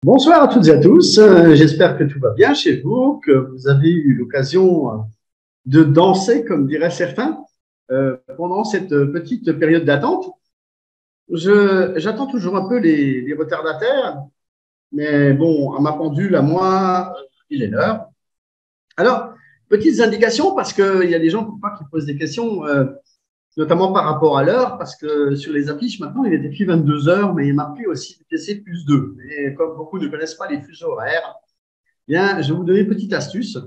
Bonsoir à toutes et à tous. J'espère que tout va bien chez vous, que vous avez eu l'occasion de danser, comme diraient certains, pendant cette petite période d'attente. J'attends toujours un peu les retardataires, mais bon, à ma pendule, à moi, il est l'heure. Alors, petites indications, parce qu'il y a des gens parfois qui posent des questions, notamment par rapport à l'heure, parce que sur les affiches, maintenant, il est écrit 22 heures, mais il est marqué aussi TC plus 2. Et comme beaucoup ne connaissent pas les fuseaux horaires, bien, je vais vous donner une petite astuce.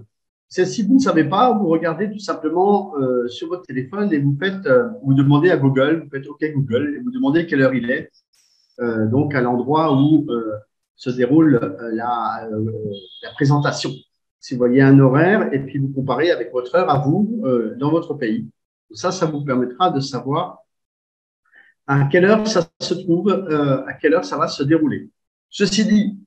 C'est si vous ne savez pas, vous regardez tout simplement sur votre téléphone et vous faites, vous demandez à Google, vous faites OK Google et vous demandez quelle heure il est, donc à l'endroit où se déroule la présentation. Si vous voyez un horaire et puis vous comparez avec votre heure à vous dans votre pays. Ça vous permettra de savoir à quelle heure ça se trouve, à quelle heure ça va se dérouler. Ceci dit,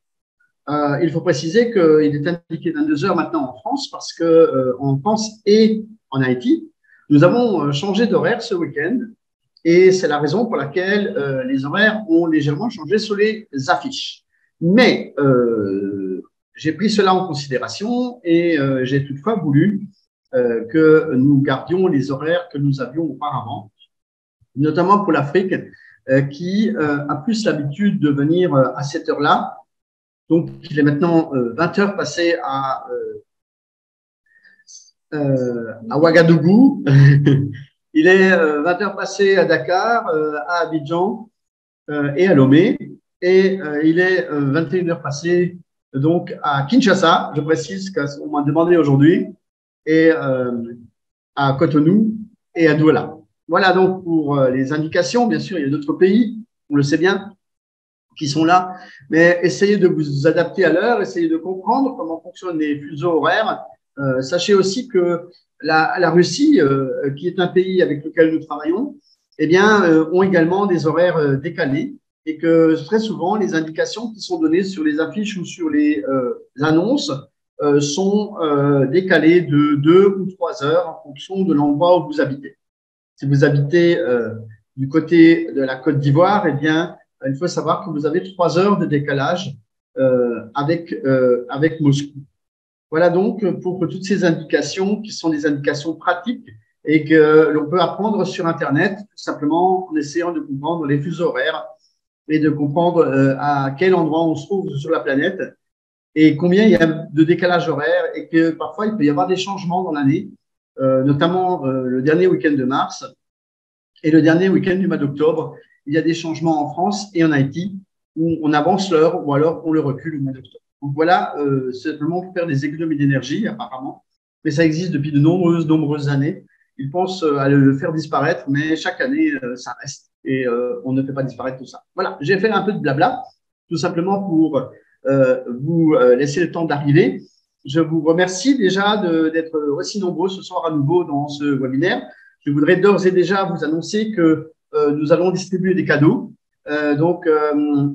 il faut préciser qu'il est indiqué 22 heures maintenant en France parce que en France et en Haïti, nous avons changé d'horaire ce week-end et c'est la raison pour laquelle les horaires ont légèrement changé sur les affiches. Mais j'ai pris cela en considération et j'ai toutefois voulu que nous gardions les horaires que nous avions auparavant, notamment pour l'Afrique qui a plus l'habitude de venir à cette heure-là. Donc, il est maintenant 20 heures passées à Ouagadougou. Il est 20 heures passées à Dakar, à Abidjan et à Lomé. Et il est 21 heures passées donc à Kinshasa, je précise qu'on m'a demandé aujourd'hui, et à Cotonou et à Douala. Voilà donc pour les indications. Bien sûr, il y a d'autres pays, on le sait bien, qui sont là, mais essayez de vous adapter à l'heure, essayez de comprendre comment fonctionnent les fuseaux horaires. Sachez aussi que la Russie, qui est un pays avec lequel nous travaillons, eh bien, ont également des horaires décalés et que très souvent, les indications qui sont données sur les affiches ou sur les annonces sont décalées de 2 ou 3 heures en fonction de l'endroit où vous habitez. Si vous habitez du côté de la Côte d'Ivoire, eh bien, il faut savoir que vous avez 3 heures de décalage avec Moscou. Voilà donc pour toutes ces indications qui sont des indications pratiques et que l'on peut apprendre sur Internet, tout simplement en essayant de comprendre les fuseaux horaires et de comprendre à quel endroit on se trouve sur la planète et combien il y a de décalage horaire et que parfois il peut y avoir des changements dans l'année, notamment le dernier week-end de mars et le dernier week-end du mois d'octobre. Il y a des changements en France et en Haïti où on avance l'heure ou alors on le recule au mois d'octobre. Donc voilà, c'est simplement pour faire des économies d'énergie apparemment, mais ça existe depuis de nombreuses années. Ils pensent à le faire disparaître, mais chaque année, ça reste et on ne fait pas disparaître tout ça. Voilà, j'ai fait un peu de blabla, tout simplement pour vous laisser le temps d'arriver. Je vous remercie déjà d'être aussi nombreux ce soir à nouveau dans ce webinaire. Je voudrais d'ores et déjà vous annoncer que nous allons distribuer des cadeaux.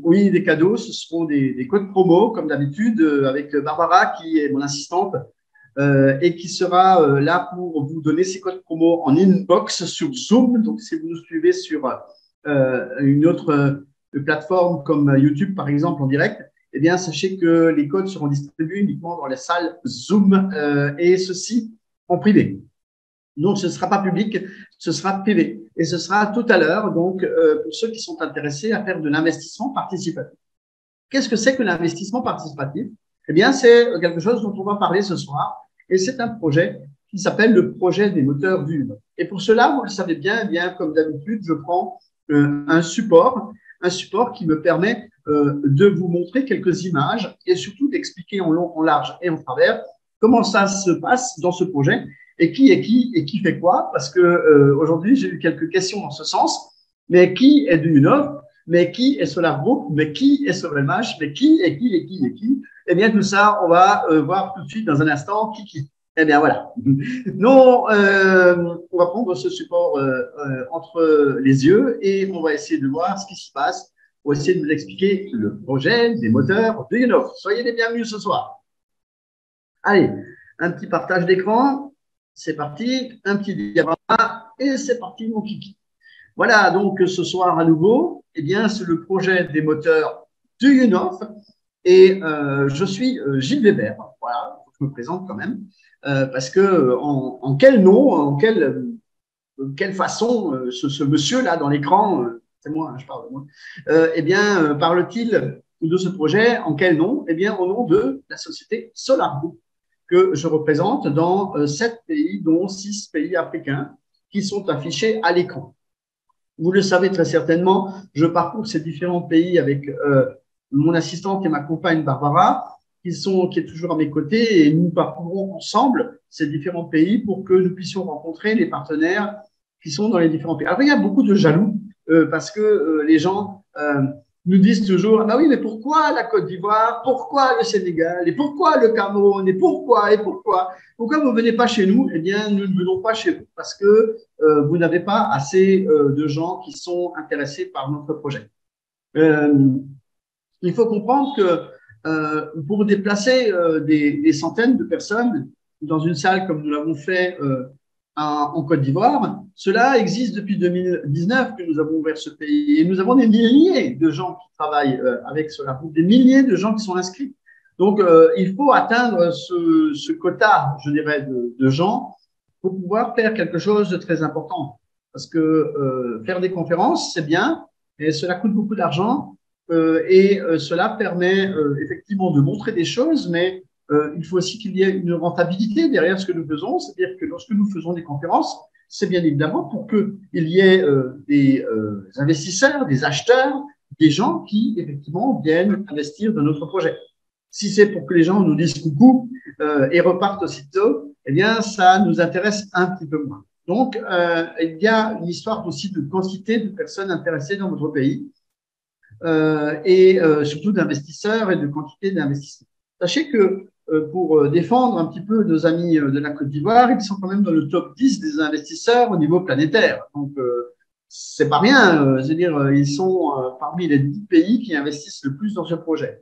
Oui, des cadeaux, ce seront des codes promo, comme d'habitude, avec Barbara, qui est mon assistante, et qui sera là pour vous donner ces codes promo en inbox sur Zoom. Donc, si vous nous suivez sur une autre plateforme comme YouTube, par exemple, en direct, eh bien, sachez que les codes seront distribués uniquement dans les salles Zoom et ceci en privé. Donc, ce ne sera pas public, ce sera privé. Et ce sera tout à l'heure, donc, pour ceux qui sont intéressés à faire de l'investissement participatif. Qu'est-ce que c'est que l'investissement participatif? Eh bien, c'est quelque chose dont on va parler ce soir. Et c'est un projet qui s'appelle le projet des moteurs VUB. Et pour cela, vous le savez bien, eh bien comme d'habitude, je prends un support qui me permet de vous montrer quelques images et surtout d'expliquer en long, en large et en travers comment ça se passe dans ce projet et qui est qui et qui fait quoi. Parce que aujourd'hui, j'ai eu quelques questions dans ce sens. Mais qui est du Unov? Mais qui est Solar Group? Mais qui est SolarMH? Mais qui est qui et qui et qui? Eh bien, tout ça, on va voir tout de suite dans un instant qui. Eh bien, voilà. Non, on va prendre ce support entre les yeux et on va essayer de voir ce qui se passe pour essayer de vous expliquer le projet des moteurs de Unov. Soyez les bienvenus ce soir. Allez, un petit partage d'écran. C'est parti. Un petit diaporama et c'est parti, mon kiki. Voilà, donc ce soir à nouveau, eh bien, c'est le projet des moteurs du UNOF. Et je suis Gilles Weber. Voilà, je me présente quand même. Parce que en quel nom, en quelle façon ce monsieur-là dans l'écran, c'est moi, hein, je parle de moi, eh bien, parle-t-il de ce projet? En quel nom? Eh bien, au nom de la société Solar Group, que je représente dans 7 pays, dont 6 pays africains, qui sont affichés à l'écran. Vous le savez très certainement, je parcours ces différents pays avec mon assistante et ma compagne Barbara, qui est toujours à mes côtés, et nous parcourons ensemble ces différents pays pour que nous puissions rencontrer les partenaires qui sont dans les différents pays. Alors, il y a beaucoup de jaloux parce que les gens nous disent toujours, ah bah oui, mais pourquoi la Côte d'Ivoire, pourquoi le Sénégal, et pourquoi le Cameroun, et pourquoi vous ne venez pas chez nous? Eh bien, nous ne venons pas chez vous parce que vous n'avez pas assez de gens qui sont intéressés par notre projet. Il faut comprendre que pour déplacer des centaines de personnes dans une salle comme nous l'avons fait en Côte d'Ivoire, cela existe depuis 2019 que nous avons ouvert ce pays. Et nous avons des milliers de gens qui travaillent avec Solar Group, des milliers de gens qui sont inscrits. Donc, il faut atteindre ce quota, je dirais, de gens pour pouvoir faire quelque chose de très important. Parce que faire des conférences, c'est bien, et cela coûte beaucoup d'argent. Cela permet effectivement de montrer des choses, mais il faut aussi qu'il y ait une rentabilité derrière ce que nous faisons. C'est-à-dire que lorsque nous faisons des conférences, c'est bien évidemment pour qu'il y ait des investisseurs, des acheteurs, des gens qui effectivement viennent investir dans notre projet. Si c'est pour que les gens nous disent coucou et repartent aussitôt, eh bien, ça nous intéresse un petit peu moins. Donc, il y a une histoire aussi de quantité de personnes intéressées dans votre pays. Surtout d'investisseurs et de quantité d'investisseurs. Sachez que pour défendre un petit peu nos amis de la Côte d'Ivoire, ils sont quand même dans le top 10 des investisseurs au niveau planétaire. Donc, c'est pas rien. C'est-à-dire, ils sont parmi les 10 pays qui investissent le plus dans ce projet.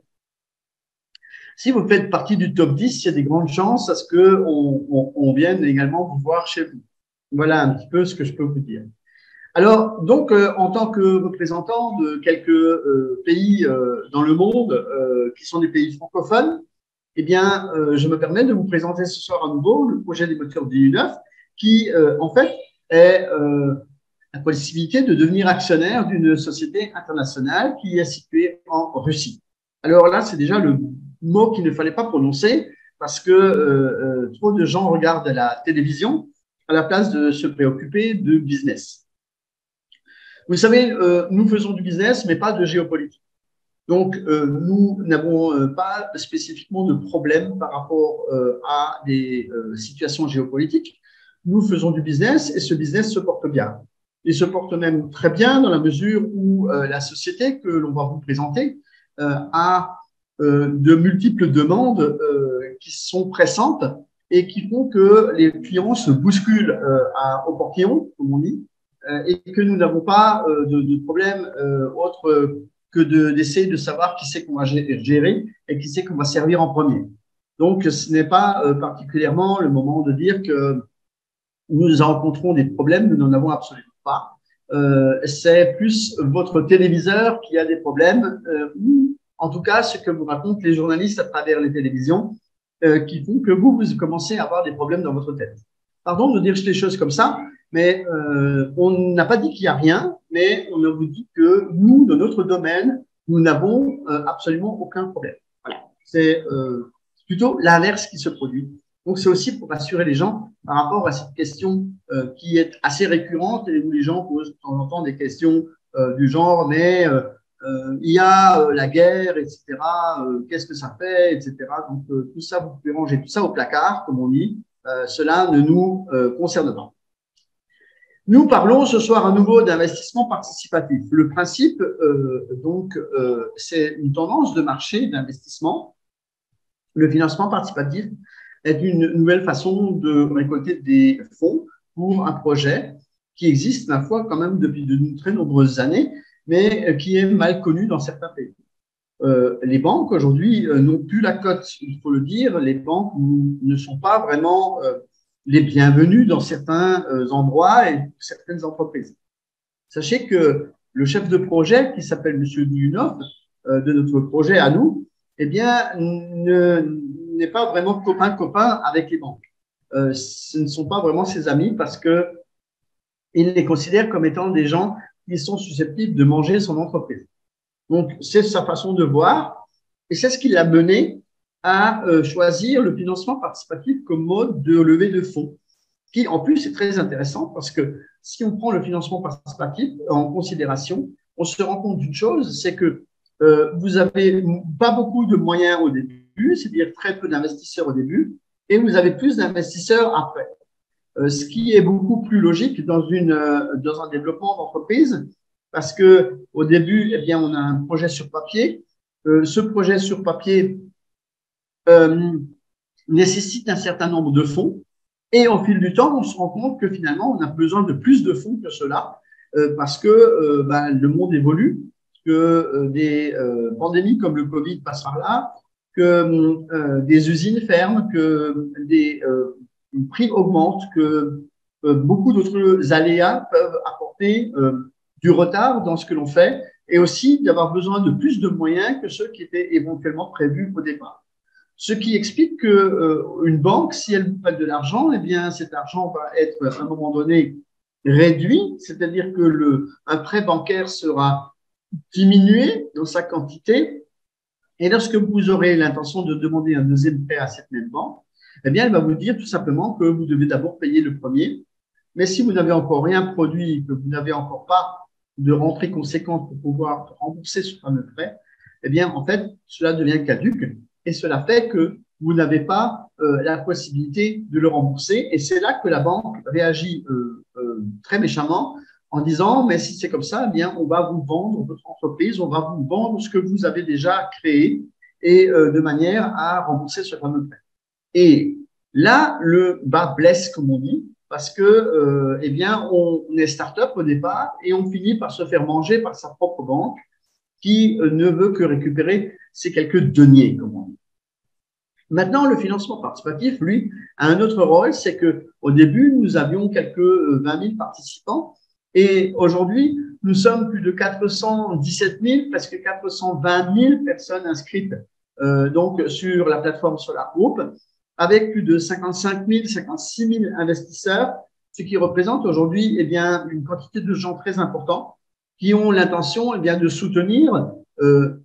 Si vous faites partie du top 10, il y a des grandes chances à ce qu'on vienne également vous voir chez vous. Voilà un petit peu ce que je peux vous dire. Alors, donc, en tant que représentant de quelques pays dans le monde qui sont des pays francophones, eh bien, je me permets de vous présenter ce soir à nouveau le projet des moteurs DU9 qui, en fait, est la possibilité de devenir actionnaire d'une société internationale qui est située en Russie. Alors là, c'est déjà le mot qu'il ne fallait pas prononcer parce que trop de gens regardent la télévision à la place de se préoccuper de business. Vous savez, nous faisons du business, mais pas de géopolitique. Donc, nous n'avons pas spécifiquement de problème par rapport à des situations géopolitiques. Nous faisons du business et ce business se porte bien. Il se porte même très bien dans la mesure où la société que l'on va vous présenter a de multiples demandes qui sont pressantes et qui font que les clients se bousculent au portillon, comme on dit, et que nous n'avons pas de problème autre que d'essayer de savoir qui c'est qu'on va gérer et qui c'est qu'on va servir en premier. Donc, ce n'est pas particulièrement le moment de dire que nous rencontrons des problèmes, nous n'en avons absolument pas. C'est plus votre téléviseur qui a des problèmes, ou en tout cas ce que vous racontent les journalistes à travers les télévisions, qui font que vous commencez à avoir des problèmes dans votre tête. Pardon de dire les choses comme ça, mais on n'a pas dit qu'il n'y a rien, mais on vous dit que nous, dans notre domaine, nous n'avons absolument aucun problème. Voilà. C'est plutôt l'inverse qui se produit. Donc, c'est aussi pour rassurer les gens par rapport à cette question qui est assez récurrente et où les gens posent de temps en temps des questions du genre, mais il y a la guerre, etc. Qu'est-ce que ça fait, etc. Donc, tout ça, vous pouvez ranger tout ça au placard, comme on dit. Cela ne nous concerne pas. Nous parlons ce soir à nouveau d'investissement participatif. Le principe, c'est une tendance de marché d'investissement. Le financement participatif est une nouvelle façon de récolter des fonds pour un projet qui existe, ma foi, quand même depuis de très nombreuses années, mais qui est mal connu dans certains pays. Les banques, aujourd'hui, n'ont plus la cote, il faut le dire. Les banques ne sont pas vraiment les bienvenus dans certains endroits et certaines entreprises. Sachez que le chef de projet, qui s'appelle Monsieur Duyunov, de notre projet à nous, eh bien, n'est pas vraiment copain-copain avec les banques. Ce ne sont pas vraiment ses amis parce que il les considère comme étant des gens qui sont susceptibles de manger son entreprise. Donc, c'est sa façon de voir et c'est ce qui l'a mené à choisir le financement participatif comme mode de levée de fonds, qui en plus est très intéressant parce que si on prend le financement participatif en considération, on se rend compte d'une chose, c'est que vous n'avez pas beaucoup de moyens au début, c'est-à-dire très peu d'investisseurs au début, et vous avez plus d'investisseurs après. Ce qui est beaucoup plus logique dans un développement d'entreprise, parce que au début, eh bien, on a un projet sur papier. Ce projet sur papier euh, nécessite un certain nombre de fonds, et au fil du temps, on se rend compte que finalement, on a besoin de plus de fonds que cela, parce que le monde évolue, que des pandémies comme le Covid passent par là, que des usines ferment, que des prix augmentent, que beaucoup d'autres aléas peuvent apporter du retard dans ce que l'on fait et aussi d'avoir besoin de plus de moyens que ceux qui étaient éventuellement prévus au départ. Ce qui explique que une banque, si elle vous prête de l'argent, eh bien cet argent va être à un moment donné réduit, c'est-à-dire que un prêt bancaire sera diminué dans sa quantité. Et lorsque vous aurez l'intention de demander un deuxième prêt à cette même banque, eh bien, elle va vous dire tout simplement que vous devez d'abord payer le premier. Mais si vous n'avez encore rien produit, que vous n'avez encore pas de rentrée conséquente pour pouvoir rembourser ce fameux prêt, eh bien, en fait, cela devient caduque et cela fait que vous n'avez pas la possibilité de le rembourser. Et c'est là que la banque réagit très méchamment en disant, mais si c'est comme ça, eh bien, on va vous vendre votre entreprise, on va vous vendre ce que vous avez déjà créé et de manière à rembourser ce fameux prêt. Et là, le bas blesse, comme on dit, parce que, eh bien, on est start-up au départ et on finit par se faire manger par sa propre banque qui ne veut que récupérer ces quelques deniers, comme on dit. Maintenant, le financement participatif, lui, a un autre rôle, c'est que au début, nous avions quelques 20 000 participants et aujourd'hui, nous sommes plus de 417 000, presque 420 000 personnes inscrites donc sur la plateforme Solar Group, avec plus de 55 000, 56 000 investisseurs, ce qui représente aujourd'hui eh bien une quantité de gens très importants qui ont l'intention eh bien de soutenir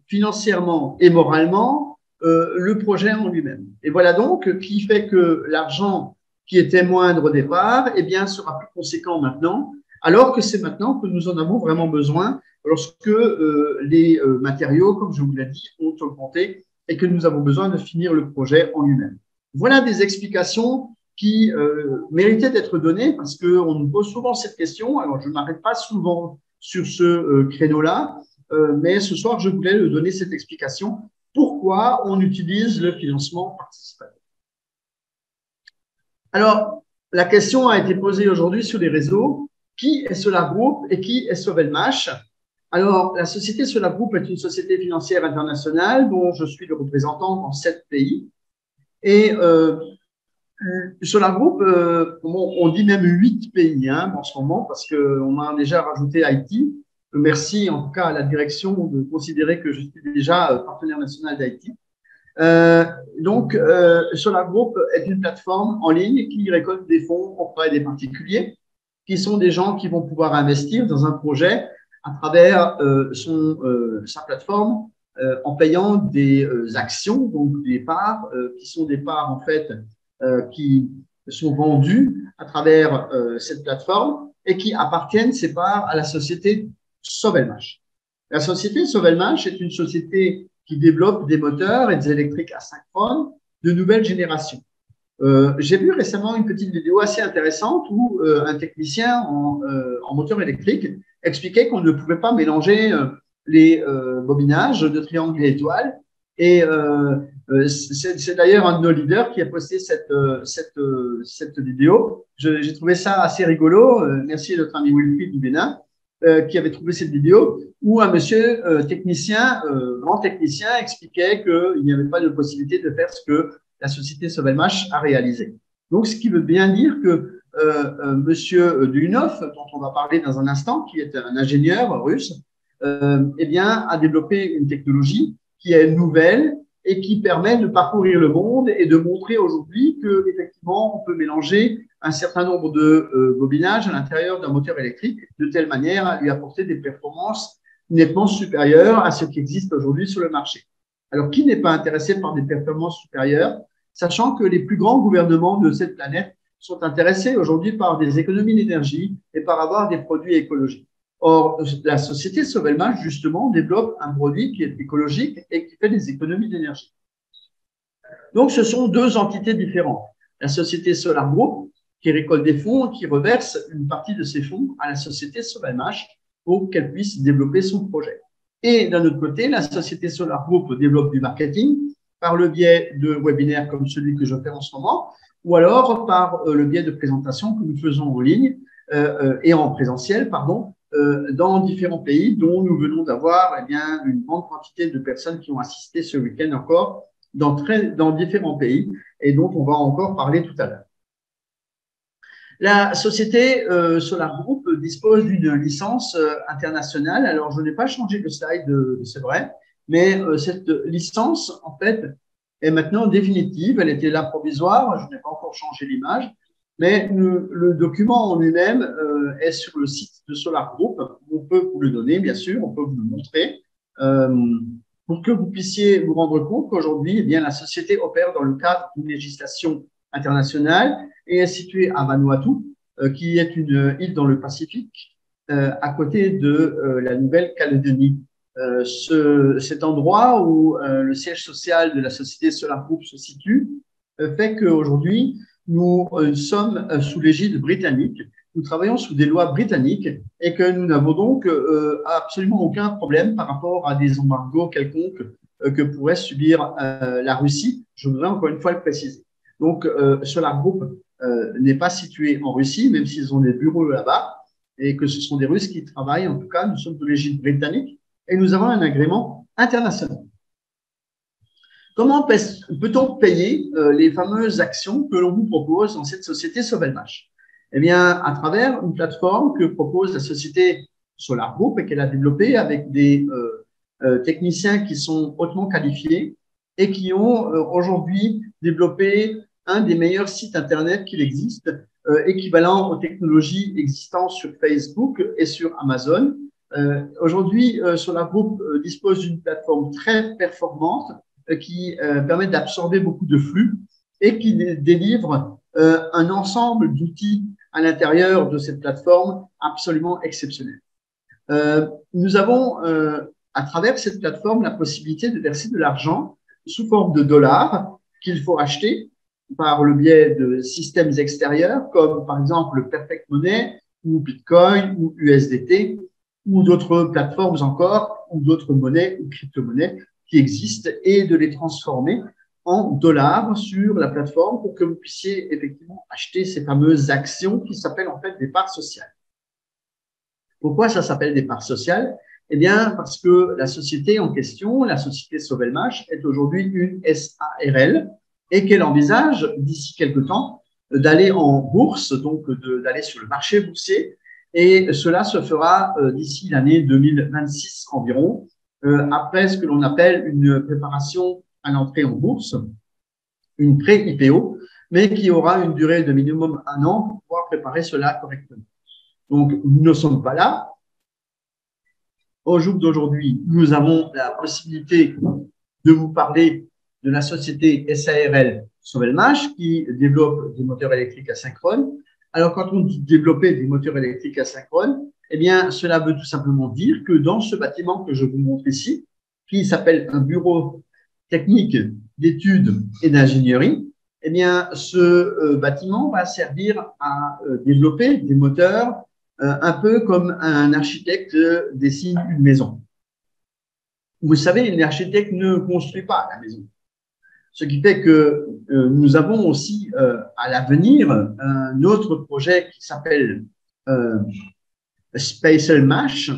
financièrement et moralement le projet en lui-même. Et voilà donc qui fait que l'argent qui était moindre au départ eh bien sera plus conséquent maintenant, alors que c'est maintenant que nous en avons vraiment besoin lorsque les matériaux, comme je vous l'ai dit, ont augmenté et que nous avons besoin de finir le projet en lui-même. Voilà des explications qui méritaient d'être données parce qu'on nous pose souvent cette question. Alors, je ne m'arrête pas souvent sur ce créneau-là, mais ce soir, je voulais donner cette explication. Pourquoi on utilise le financement participatif? Alors, la question a été posée aujourd'hui sur les réseaux. Qui est Solar Group et qui est Sovelmash? Alors, la société Solar Group est une société financière internationale dont je suis le représentant dans 7 pays. Et Solar Group, on dit même 8 pays en ce moment parce qu'on a déjà rajouté Haïti. Merci en tout cas à la direction de considérer que je suis déjà partenaire national d'Haïti. Solar Group est une plateforme en ligne qui récolte des fonds auprès des particuliers, qui sont des gens qui vont pouvoir investir dans un projet à travers sa plateforme en payant des actions, donc des parts, qui sont des parts en fait qui sont vendues à travers cette plateforme et qui appartiennent ces parts à la société Sovelmash. La société Sovelmash est une société qui développe des moteurs et des électriques asynchrones de nouvelle génération. J'ai vu récemment une petite vidéo assez intéressante où un technicien en moteur électrique expliquait qu'on ne pouvait pas mélanger les bobinages de triangles et étoiles. Et c'est d'ailleurs un de nos leaders qui a posté cette vidéo. J'ai trouvé ça assez rigolo. Merci à notre ami Wilfried du Bénin qui avait trouvé cette vidéo où un monsieur technicien, grand technicien, expliquait qu'il n'y avait pas de possibilité de faire ce que la société Sovelmash a réalisé. Donc, ce qui veut bien dire que monsieur Duyunov, dont on va parler dans un instant, qui est un ingénieur russe, eh bien, a développé une technologie qui est nouvelle, et qui permet de parcourir le monde et de montrer aujourd'hui que effectivement on peut mélanger un certain nombre de bobinages à l'intérieur d'un moteur électrique de telle manière à lui apporter des performances nettement supérieures à ce qui existe aujourd'hui sur le marché. Alors, qui n'est pas intéressé par des performances supérieures, sachant que les plus grands gouvernements de cette planète sont intéressés aujourd'hui par des économies d'énergie et par avoir des produits écologiques. Or, la société Sovelmash, justement, développe un produit qui est écologique et qui fait des économies d'énergie. Donc, ce sont deux entités différentes. La société Solar Group, qui récolte des fonds, qui reverse une partie de ces fonds à la société Sovelmash pour qu'elle puisse développer son projet. Et d'un autre côté, la société Solar Group développe du marketing par le biais de webinaires comme celui que je fais en ce moment, ou alors par le biais de présentations que nous faisons en ligne et en présentiel, pardon, dans différents pays dont nous venons d'avoir eh bien, une grande quantité de personnes qui ont assisté ce week-end encore dans différents pays et dont on va encore parler tout à l'heure. La société Solar Group dispose d'une licence internationale. Alors, je n'ai pas changé de slide, c'est vrai, mais cette licence, en fait, est maintenant définitive. Elle était là provisoire. Je n'ai pas encore changé l'image, mais le document en lui-même est sur le site de Solar Group. On peut vous le donner, bien sûr, on peut vous le montrer, pour que vous puissiez vous rendre compte qu'aujourd'hui, eh bien, la société opère dans le cadre d'une législation internationale et est située à Vanuatu, qui est une île dans le Pacifique, à côté de la Nouvelle-Calédonie. Cet endroit où le siège social de la société Solar Group se situe fait qu'aujourd'hui, nous sommes sous l'égide britannique, nous travaillons sous des lois britanniques et que nous n'avons donc absolument aucun problème par rapport à des embargos quelconques que pourrait subir la Russie. Je voudrais encore une fois le préciser. Donc, Solar Group n'est pas situé en Russie, même s'ils ont des bureaux là-bas, et que ce sont des Russes qui travaillent. En tout cas, nous sommes de l'égide britannique et nous avons un agrément international. Comment peut-on payer les fameuses actions que l'on vous propose dans cette société Sovelmash? Eh bien, à travers une plateforme que propose la société Solar Group et qu'elle a développée avec des techniciens qui sont hautement qualifiés et qui ont aujourd'hui développé un des meilleurs sites Internet qu'il existe, équivalent aux technologies existantes sur Facebook et sur Amazon. Aujourd'hui, Solar Group dispose d'une plateforme très performante qui permet d'absorber beaucoup de flux et qui délivre un ensemble d'outils à l'intérieur de cette plateforme absolument exceptionnel. Nous avons, à travers cette plateforme, la possibilité de verser de l'argent sous forme de dollars qu'il faut acheter par le biais de systèmes extérieurs comme par exemple le Perfect Money ou Bitcoin ou USDT ou d'autres plateformes encore ou d'autres monnaies ou crypto-monnaies qui existent et de les transformer en dollars sur la plateforme pour que vous puissiez effectivement acheter ces fameuses actions qui s'appellent en fait des parts sociales. Pourquoi ça s'appelle des parts sociales? Eh bien, parce que la société en question, la société Sovelmash, est aujourd'hui une SARL et qu'elle envisage d'ici quelque temps d'aller en bourse, donc d'aller sur le marché boursier. Et cela se fera d'ici l'année 2026 environ, après ce que l'on appelle une préparation à l'entrée en bourse, une pré-IPO, mais qui aura une durée de minimum 1 an pour pouvoir préparer cela correctement. Donc, nous ne sommes pas là. Au jour d'aujourd'hui, nous avons la possibilité de vous parler de la société SARL Sovelmash qui développe des moteurs électriques asynchrones. Alors, quand on dit développer des moteurs électriques asynchrones, eh bien, cela veut tout simplement dire que dans ce bâtiment que je vous montre ici, qui s'appelle un bureau technique d'études et d'ingénierie, eh bien, ce bâtiment va servir à développer des moteurs un peu comme un architecte dessine une maison. Vous savez, l'architecte ne construit pas la maison. Ce qui fait que nous avons aussi à l'avenir un autre projet qui s'appelle Spatial Mash.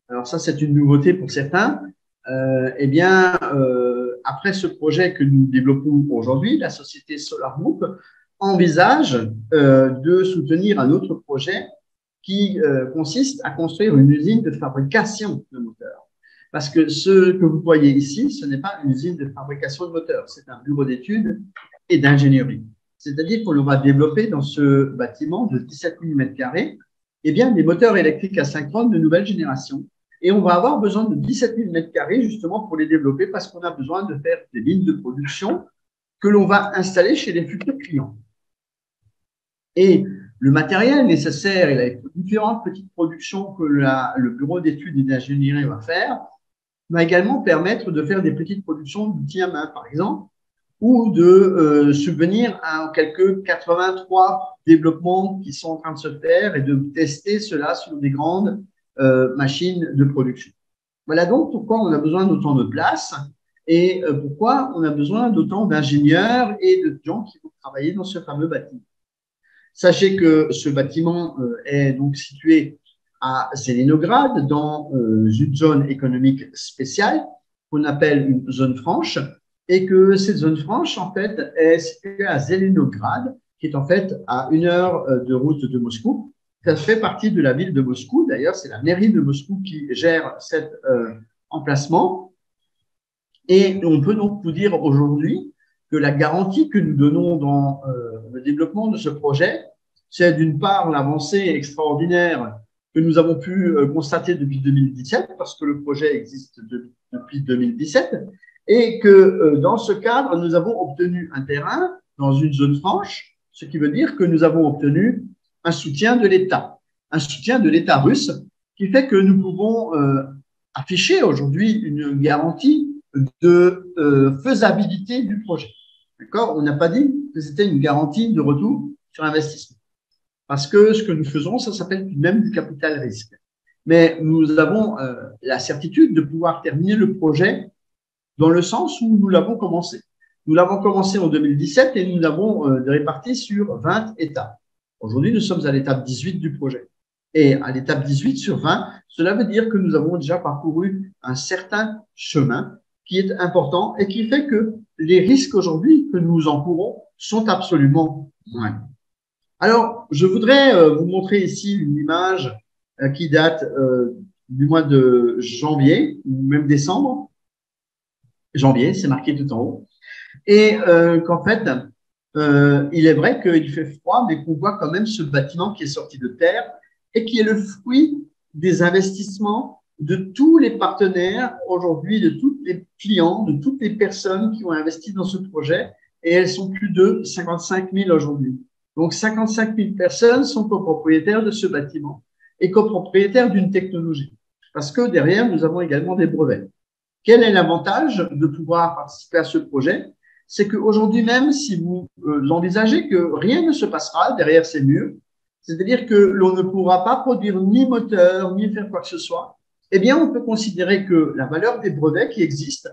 Alors ça, c'est une nouveauté pour certains. Eh bien, après ce projet que nous développons aujourd'hui, la société Solar Group envisage de soutenir un autre projet qui consiste à construire une usine de fabrication de moteurs. Parce que ce que vous voyez ici, ce n'est pas une usine de fabrication de moteurs, c'est un bureau d'études et d'ingénierie. C'est-à-dire qu'on va développer dans ce bâtiment de 17 000 m2 eh bien, des moteurs électriques asynchrones de nouvelle génération. Et on va avoir besoin de 17 000 m2 justement pour les développer parce qu'on a besoin de faire des lignes de production que l'on va installer chez les futurs clients. Et le matériel nécessaire et les différentes petites productions que le bureau d'études et d'ingénierie va faire va également permettre de faire des petites productions d'outils à main, par exemple, ou de subvenir à quelques 83 développements qui sont en train de se faire et de tester cela sur des grandes machines de production. Voilà donc pourquoi on a besoin d'autant de place et pourquoi on a besoin d'autant d'ingénieurs et de gens qui vont travailler dans ce fameux bâtiment. Sachez que ce bâtiment est donc situé à Zelenograd, dans une zone économique spéciale qu'on appelle une zone franche, et que cette zone franche, en fait, est située à Zelenograd, qui est en fait à 1 heure de route de Moscou. Ça fait partie de la ville de Moscou. D'ailleurs, c'est la mairie de Moscou qui gère cet emplacement. Et on peut donc vous dire aujourd'hui que la garantie que nous donnons dans le développement de ce projet, c'est d'une part l'avancée extraordinaire que nous avons pu constater depuis 2017, parce que le projet existe depuis 2017, et que dans ce cadre, nous avons obtenu un terrain dans une zone franche, ce qui veut dire que nous avons obtenu un soutien de l'État russe, qui fait que nous pouvons afficher aujourd'hui une garantie de faisabilité du projet. D'accord ? On n'a pas dit que c'était une garantie de retour sur investissement. Parce que ce que nous faisons, ça s'appelle même du capital risque. Mais nous avons la certitude de pouvoir terminer le projet dans le sens où nous l'avons commencé. Nous l'avons commencé en 2017 et nous l'avons réparti sur 20 étapes. Aujourd'hui, nous sommes à l'étape 18 du projet. Et à l'étape 18 sur 20, cela veut dire que nous avons déjà parcouru un certain chemin qui est important et qui fait que les risques aujourd'hui que nous encourons sont absolument moindres. Alors, je voudrais vous montrer ici une image qui date du mois de janvier ou même décembre. Janvier, c'est marqué tout en haut. Et qu'en fait, il est vrai qu'il fait froid, mais qu'on voit quand même ce bâtiment qui est sorti de terre et qui est le fruit des investissements de tous les partenaires aujourd'hui, de tous les clients, de toutes les personnes qui ont investi dans ce projet. Et elles sont plus de 55 000 aujourd'hui. Donc, 55 000 personnes sont copropriétaires de ce bâtiment et copropriétaires d'une technologie. Parce que derrière, nous avons également des brevets. Quel est l'avantage de pouvoir participer à ce projet? C'est qu'aujourd'hui même, si vous envisagez que rien ne se passera derrière ces murs, c'est-à-dire que l'on ne pourra pas produire ni moteur, ni faire quoi que ce soit, eh bien, on peut considérer que la valeur des brevets qui existent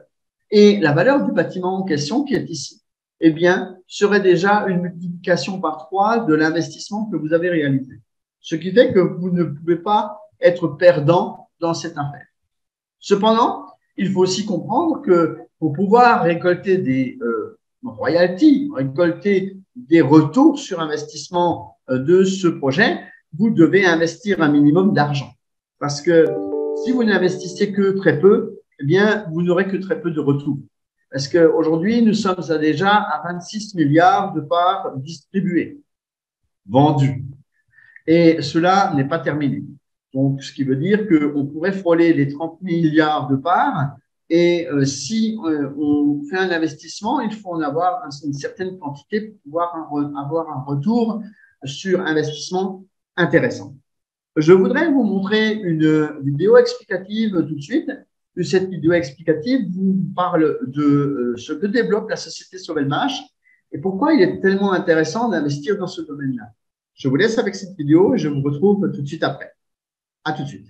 et la valeur du bâtiment en question qui est ici, eh bien, serait déjà une multiplication par 3 de l'investissement que vous avez réalisé. Ce qui fait que vous ne pouvez pas être perdant dans cette affaire. Cependant, il faut aussi comprendre que pour pouvoir récolter des royalties, récolter des retours sur investissement de ce projet, vous devez investir un minimum d'argent. Parce que si vous n'investissez que très peu, eh bien, vous n'aurez que très peu de retours. Parce qu'aujourd'hui, nous sommes déjà à 26 milliards de parts distribuées, vendues. Et cela n'est pas terminé. Donc, ce qui veut dire qu'on pourrait frôler les 30 milliards de parts. Et si on fait un investissement, il faut en avoir une certaine quantité pour pouvoir avoir un retour sur investissement intéressant. Je voudrais vous montrer une vidéo explicative tout de suite. Cette vidéo explicative vous parle de ce que développe la société Sovelmash et pourquoi il est tellement intéressant d'investir dans ce domaine-là. Je vous laisse avec cette vidéo et je vous retrouve tout de suite après. À tout de suite.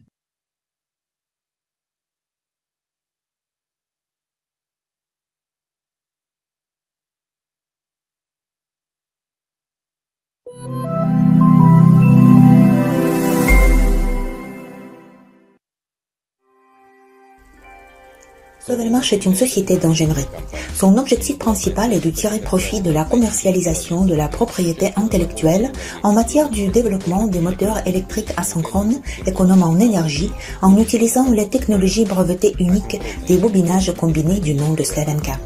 Sovelmash est une société d'ingénierie. Son objectif principal est de tirer profit de la commercialisation de la propriété intellectuelle en matière du développement des moteurs électriques asynchrones économes en énergie en utilisant les technologies brevetées uniques des bobinages combinés du nom de Slavenka.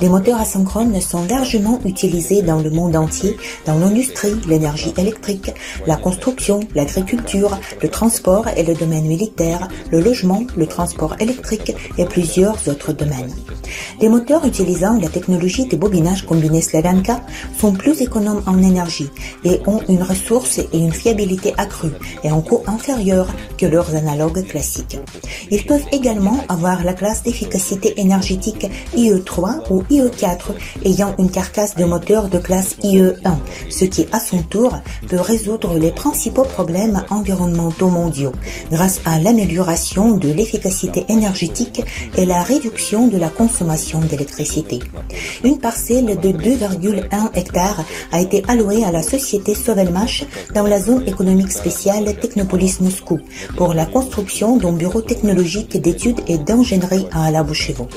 Les moteurs asynchrones sont largement utilisés dans le monde entier, dans l'industrie, l'énergie électrique, la construction, l'agriculture, le transport et le domaine militaire, le logement, le transport électrique et plusieurs autres domaines. Les moteurs utilisant la technologie des bobinages combinés Slavenka sont plus économes en énergie et ont une ressource et une fiabilité accrue et un coût inférieur que leurs analogues classiques. Ils peuvent également avoir la classe d'efficacité énergétique IE3 ou IE4 ayant une carcasse de moteur de classe IE1, ce qui à son tour peut résoudre les principaux problèmes environnementaux mondiaux grâce à l'amélioration de l'efficacité énergétique et la réduction de la consommation d'électricité. Une parcelle de 2,1 hectares a été allouée à la société Sovelmash dans la zone économique spéciale Technopolis Moscou pour la construction d'un bureau technologique d'études et d'ingénierie à Alabouchevo.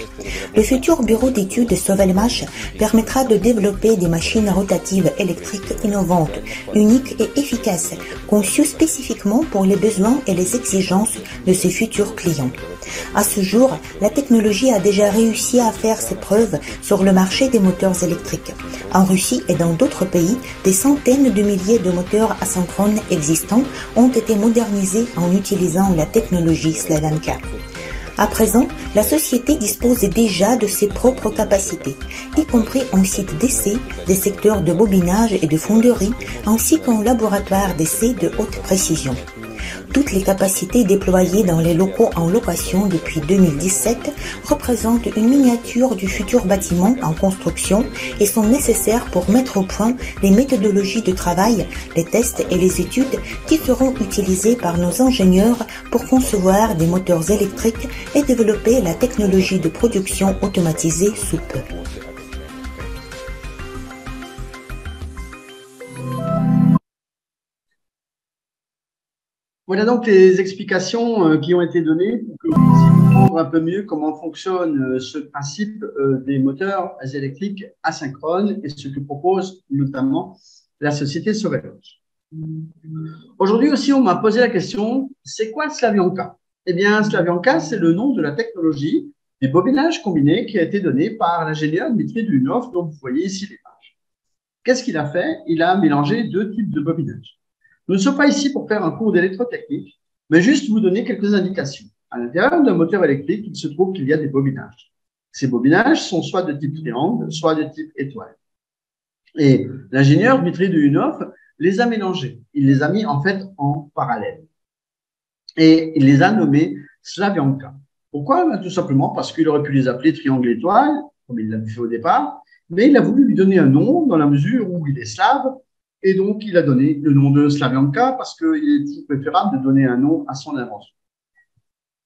Le futur bureau d'études de Sovelmash permettra de développer des machines rotatives électriques innovantes, uniques et efficaces, conçues spécifiquement pour les besoins et les exigences de ses futurs clients. À ce jour, la technologie a déjà réussi à faire ses preuves sur le marché des moteurs électriques. En Russie et dans d'autres pays, des centaines de milliers de moteurs asynchrones existants ont été modernisés en utilisant la technologie Slavenka. À présent, la société dispose déjà de ses propres capacités, y compris un site d'essai, des secteurs de bobinage et de fonderie, ainsi qu'un laboratoire d'essai de haute précision. Toutes les capacités déployées dans les locaux en location depuis 2017 représentent une miniature du futur bâtiment en construction et sont nécessaires pour mettre au point les méthodologies de travail, les tests et les études qui seront utilisées par nos ingénieurs pour concevoir des moteurs électriques et développer la technologie de production automatisée sous peu. Voilà donc les explications qui ont été données pour que vous puissiez comprendre un peu mieux comment fonctionne ce principe des moteurs électriques asynchrones et ce que propose notamment la société Sovelmash. Aujourd'hui aussi, on m'a posé la question, c'est quoi Slavianka? Eh bien, Slavianka, c'est le nom de la technologie des bobinages combinés qui a été donné par l'ingénieur Dmitri Duyunov, dont vous voyez ici l'image. Qu'est-ce qu'il a fait? Il a mélangé deux types de bobinages. Nous ne sommes pas ici pour faire un cours d'électrotechnique, mais juste vous donner quelques indications. À l'intérieur d'un moteur électrique, il se trouve qu'il y a des bobinages. Ces bobinages sont soit de type triangle, soit de type étoile. Et l'ingénieur Dmitri Duyunov les a mélangés. Il les a mis en fait en parallèle. Et il les a nommés Slavianka. Pourquoi? Tout simplement parce qu'il aurait pu les appeler triangle étoile, comme il l'a fait au départ, mais il a voulu lui donner un nom dans la mesure où il est slave. Et donc, il a donné le nom de Slavianka parce qu'il est préférable de donner un nom à son invention.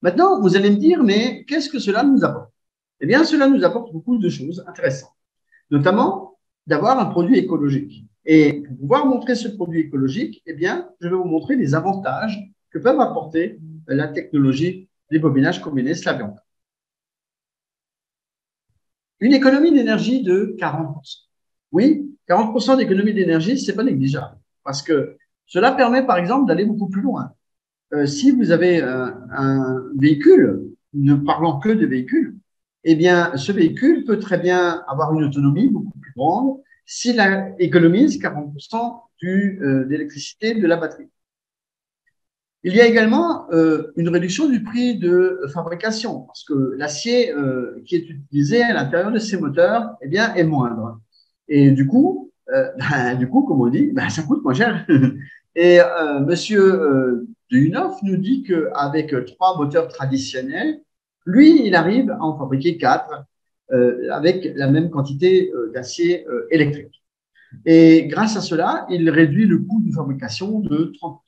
Maintenant, vous allez me dire, mais qu'est-ce que cela nous apporte? Eh bien, cela nous apporte beaucoup de choses intéressantes, notamment d'avoir un produit écologique. Et pour pouvoir montrer ce produit écologique, eh bien, je vais vous montrer les avantages que peuvent apporter la technologie des bobinages combinés Slavianka. Une économie d'énergie de 40%. Oui, 40% d'économie d'énergie, c'est pas négligeable parce que cela permet, par exemple, d'aller beaucoup plus loin. Si vous avez un véhicule, ne parlant que de véhicule, eh bien, ce véhicule peut très bien avoir une autonomie beaucoup plus grande s'il économise 40% d'électricité de la batterie. Il y a également une réduction du prix de fabrication parce que l'acier qui est utilisé à l'intérieur de ces moteurs, eh bien, est moindre. Et du coup, comme on dit, ça coûte moins cher. Et Monsieur Duyunov nous dit qu'avec 3 moteurs traditionnels, lui, il arrive à en fabriquer 4 avec la même quantité d'acier électrique. Et grâce à cela, il réduit le coût de fabrication de 30%.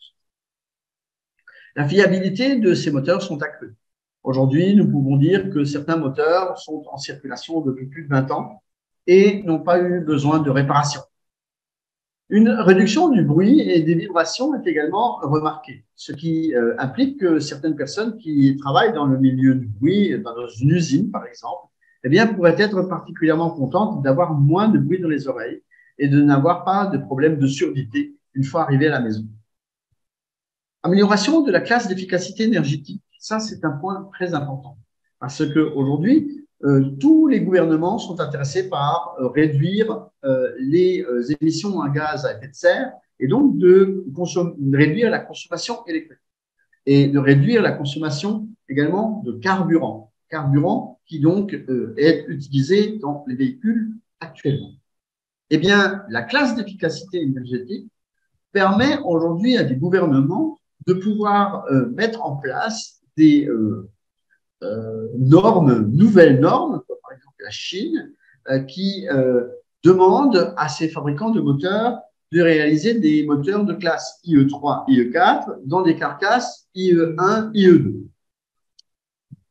La fiabilité de ces moteurs sont accrues. Aujourd'hui, nous pouvons dire que certains moteurs sont en circulation depuis plus de 20 ans et n'ont pas eu besoin de réparation. Une réduction du bruit et des vibrations est également remarquée, ce qui implique que certaines personnes qui travaillent dans le milieu du bruit, dans une usine par exemple, eh bien, pourraient être particulièrement contentes d'avoir moins de bruit dans les oreilles et de n'avoir pas de problème de surdité une fois arrivés à la maison. Amélioration de la classe d'efficacité énergétique, ça c'est un point très important parce qu'aujourd'hui, tous les gouvernements sont intéressés par réduire les émissions à gaz à effet de serre et donc de réduire la consommation électrique et de réduire la consommation également de carburant qui donc est utilisé dans les véhicules actuellement. Eh bien, la classe d'efficacité énergétique permet aujourd'hui à des gouvernements de pouvoir mettre en place des normes, nouvelles normes, comme par exemple la Chine, qui demande à ses fabricants de moteurs de réaliser des moteurs de classe IE3, IE4 dans des carcasses IE1, IE2.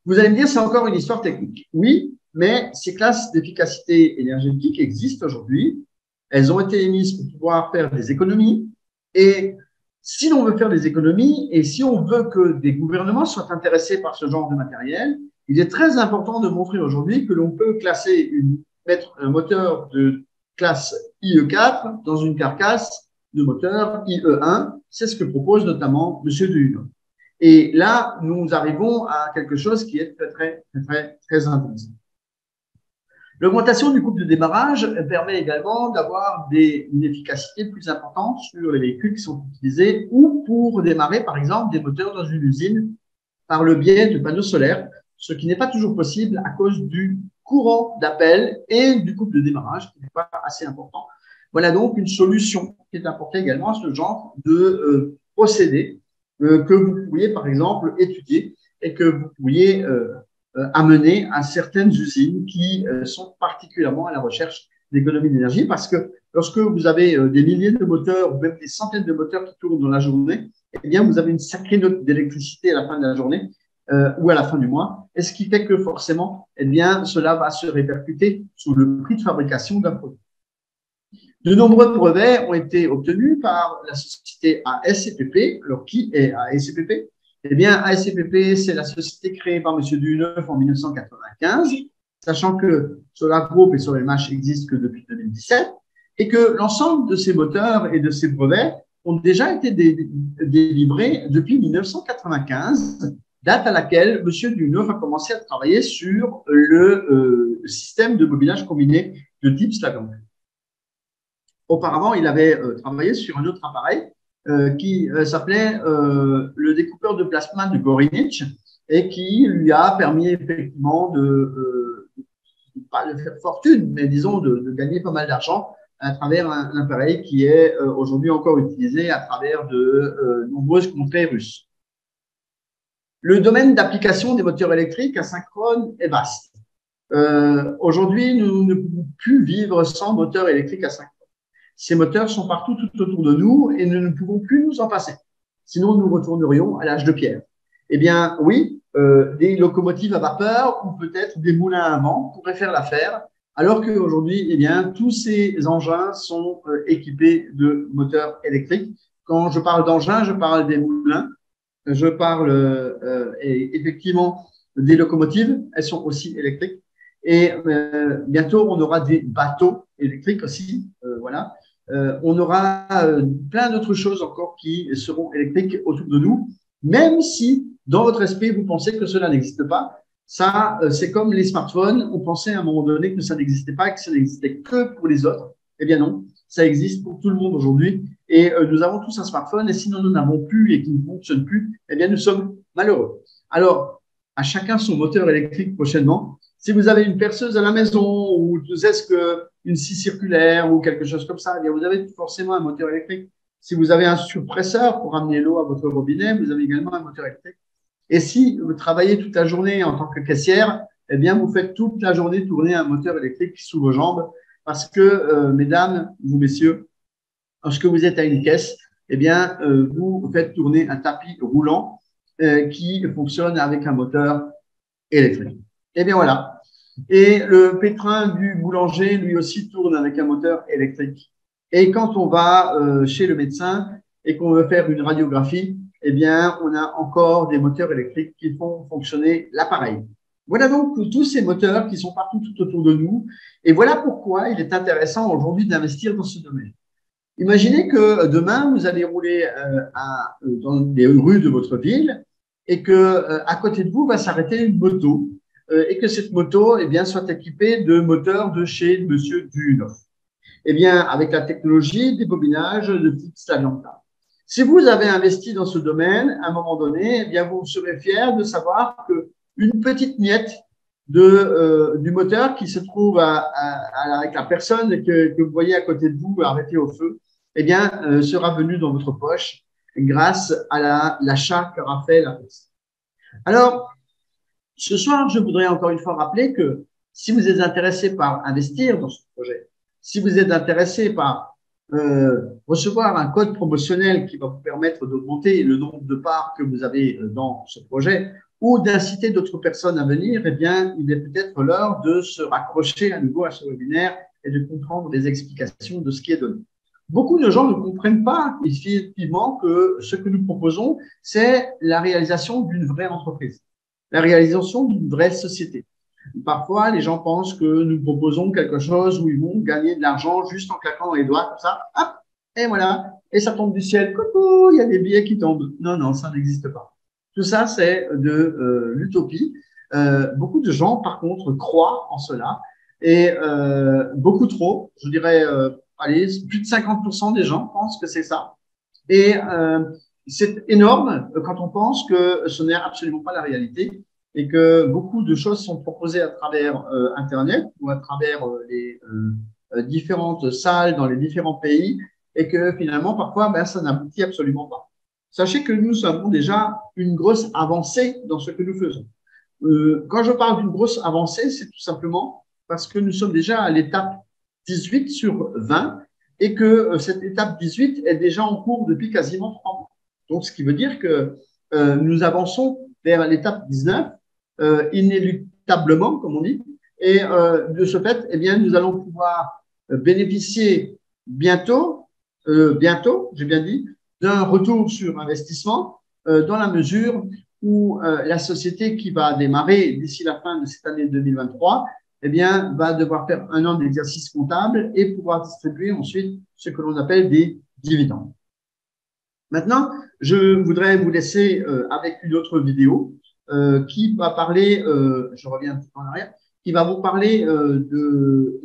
Vous allez me dire, c'est encore une histoire technique. Oui, mais ces classes d'efficacité énergétique existent aujourd'hui. Elles ont été émises pour pouvoir faire des économies. Et si l'on veut faire des économies et si on veut que des gouvernements soient intéressés par ce genre de matériel, il est très important de montrer aujourd'hui que l'on peut mettre un moteur de classe IE4 dans une carcasse de moteur IE1. C'est ce que propose notamment M. Dehunov. Et là, nous arrivons à quelque chose qui est très intéressant. L'augmentation du couple de démarrage permet également d'avoir une efficacité plus importante sur les véhicules qui sont utilisés ou pour démarrer, par exemple, des moteurs dans une usine par le biais de panneaux solaires, ce qui n'est pas toujours possible à cause du courant d'appel et du couple de démarrage qui n'est pas assez important. Voilà donc une solution qui est apportée également à ce genre de procédé que vous pourriez, par exemple, étudier et que vous pourriez amener à certaines usines qui sont particulièrement à la recherche d'économie d'énergie parce que lorsque vous avez des milliers de moteurs ou même des centaines de moteurs qui tournent dans la journée, eh bien, vous avez une sacrée note d'électricité à la fin de la journée ou à la fin du mois, et ce qui fait que forcément, eh bien, cela va se répercuter sur le prix de fabrication d'un produit. De nombreux brevets ont été obtenus par la société ASCPP. Alors, qui est ASCPP? Eh bien, ASCPP, c'est la société créée par M. Dehunov en 1995, sachant que Solar Group et SolarMash existent que depuis 2017, et que l'ensemble de ces moteurs et de ces brevets ont déjà été délivrés depuis 1995, date à laquelle M. Dehunov a commencé à travailler sur le système de bobinage combiné de type Slaviansk. Auparavant, il avait travaillé sur un autre appareil qui s'appelait le découpeur de plasma de Gorinich et qui lui a permis effectivement pas de faire fortune, mais disons de gagner pas mal d'argent à travers un appareil qui est aujourd'hui encore utilisé à travers de nombreuses contrées russes. Le domaine d'application des moteurs électriques asynchrones est vaste. Aujourd'hui, nous ne pouvons plus vivre sans moteur électrique asynchrone. Ces moteurs sont partout tout autour de nous et nous ne pouvons plus nous en passer. Sinon, nous retournerions à l'âge de pierre. Eh bien, oui, des locomotives à vapeur ou peut-être des moulins à vent pourraient faire l'affaire, alors qu'aujourd'hui, eh bien, tous ces engins sont équipés de moteurs électriques. Quand je parle d'engins, je parle des moulins, je parle effectivement des locomotives, elles sont aussi électriques. Et bientôt, on aura des bateaux électriques aussi, voilà. On aura plein d'autres choses encore qui seront électriques autour de nous, même si dans votre esprit, vous pensez que cela n'existe pas. Ça, c'est comme les smartphones. On pensait à un moment donné que ça n'existait pas, que ça n'existait que pour les autres. Eh bien non, ça existe pour tout le monde aujourd'hui. Et nous avons tous un smartphone et si nous n'en avons plus et qu'il ne fonctionne plus, eh bien nous sommes malheureux. Alors, à chacun son moteur électrique prochainement. Si vous avez une perceuse à la maison ou est-ce que une scie circulaire ou quelque chose comme ça, eh bien vous avez forcément un moteur électrique. Si vous avez un surpresseur pour amener l'eau à votre robinet, vous avez également un moteur électrique. Et si vous travaillez toute la journée en tant que caissière, eh bien vous faites toute la journée tourner un moteur électrique sous vos jambes parce que, mesdames ou messieurs, lorsque vous êtes à une caisse, eh bien vous faites tourner un tapis roulant qui fonctionne avec un moteur électrique. Eh bien voilà. Et le pétrin du boulanger, lui aussi, tourne avec un moteur électrique. Et quand on va chez le médecin et qu'on veut faire une radiographie, eh bien, on a encore des moteurs électriques qui font fonctionner l'appareil. Voilà donc tous ces moteurs qui sont partout tout autour de nous. Et voilà pourquoi il est intéressant aujourd'hui d'investir dans ce domaine. Imaginez que demain, vous allez rouler dans les rues de votre ville et que à côté de vous va s'arrêter une moto et que cette moto eh bien, soit équipée de moteurs de chez Monsieur Dune. Eh bien, avec la technologie des bobinages de type Staventa. Si vous avez investi dans ce domaine, à un moment donné, eh bien, vous serez fier de savoir que une petite miette du moteur qui se trouve avec la personne que vous voyez à côté de vous arrêtée au feu, eh bien, sera venue dans votre poche grâce à l'achat qu'aura fait la personne. Alors, ce soir, je voudrais encore une fois rappeler que si vous êtes intéressé par investir dans ce projet, si vous êtes intéressé par recevoir un code promotionnel qui va vous permettre d'augmenter le nombre de parts que vous avez dans ce projet ou d'inciter d'autres personnes à venir, eh bien, il est peut-être l'heure de se raccrocher à nouveau à ce webinaire et de comprendre les explications de ce qui est donné. Beaucoup de gens ne comprennent pas effectivement que ce que nous proposons, c'est la réalisation d'une vraie entreprise, la réalisation d'une vraie société. Parfois, les gens pensent que nous proposons quelque chose où ils vont gagner de l'argent juste en claquant dans les doigts comme ça, hop, et voilà, et ça tombe du ciel, coucou, il y a des billets qui tombent. Non, non, ça n'existe pas. Tout ça, c'est de l'utopie. Beaucoup de gens, par contre, croient en cela, et beaucoup trop, je dirais, allez, plus de 50% des gens pensent que c'est ça. Et c'est énorme quand on pense que ce n'est absolument pas la réalité et que beaucoup de choses sont proposées à travers Internet ou à travers les différentes salles dans les différents pays et que finalement, parfois, ben, ça n'aboutit absolument pas. Sachez que nous avons déjà une grosse avancée dans ce que nous faisons. Quand je parle d'une grosse avancée, c'est tout simplement parce que nous sommes déjà à l'étape 18 sur 20 et que cette étape 18 est déjà en cours depuis quasiment 3 mois. Donc, ce qui veut dire que nous avançons vers l'étape 19 inéluctablement, comme on dit, et de ce fait, eh bien, nous allons pouvoir bénéficier bientôt, j'ai bien dit, d'un retour sur investissement dans la mesure où la société qui va démarrer d'ici la fin de cette année 2023, eh bien, va devoir faire 1 an d'exercice comptable et pouvoir distribuer ensuite ce que l'on appelle des dividendes. Maintenant, je voudrais vous laisser avec une autre vidéo qui va parler, je reviens un petit peu en arrière, qui va vous parler de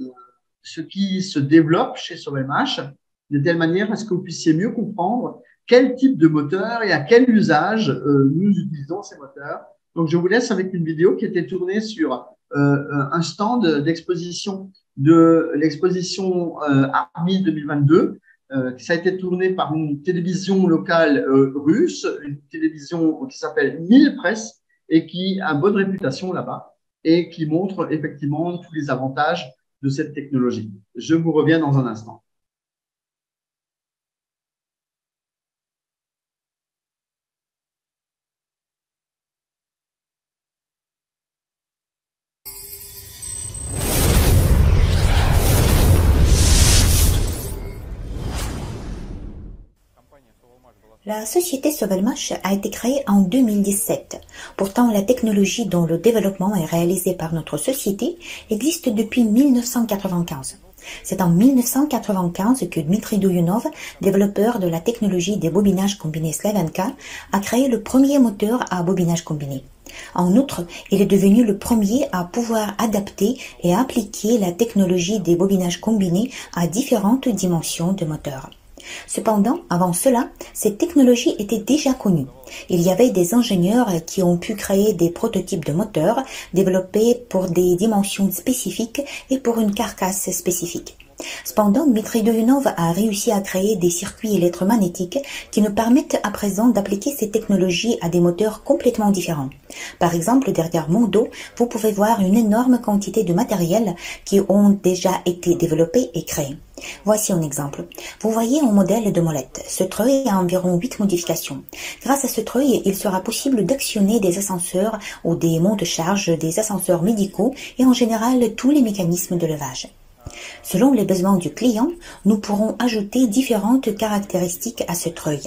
ce qui se développe chez SOMH, de telle manière à ce que vous puissiez mieux comprendre quel type de moteur et à quel usage nous utilisons ces moteurs. Donc, je vous laisse avec une vidéo qui était tournée sur un stand d'exposition de l'exposition Army 2022. Ça a été tourné par une télévision locale russe, une télévision qui s'appelle Mille Presse et qui a bonne réputation là-bas et qui montre effectivement tous les avantages de cette technologie. Je vous reviens dans un instant. La société Sovelmash a été créée en 2017. Pourtant, la technologie dont le développement est réalisé par notre société existe depuis 1995. C'est en 1995 que Dmitry Douyounov, développeur de la technologie des bobinages combinés Slavenka, a créé le premier moteur à bobinage combiné. En outre, il est devenu le premier à pouvoir adapter et appliquer la technologie des bobinages combinés à différentes dimensions de moteur. Cependant, avant cela, cette technologie était déjà connue. Il y avait des ingénieurs qui ont pu créer des prototypes de moteurs développés pour des dimensions spécifiques et pour une carcasse spécifique. Cependant, Dmitry Douyounov a réussi à créer des circuits électromagnétiques qui nous permettent à présent d'appliquer ces technologies à des moteurs complètement différents. Par exemple, derrière mon dos, vous pouvez voir une énorme quantité de matériel qui ont déjà été développés et créés. Voici un exemple. Vous voyez un modèle de molette. Ce treuil a environ 8 modifications. Grâce à ce treuil, il sera possible d'actionner des ascenseurs ou des monte-charges, des ascenseurs médicaux et en général tous les mécanismes de levage. Selon les besoins du client, nous pourrons ajouter différentes caractéristiques à ce treuil.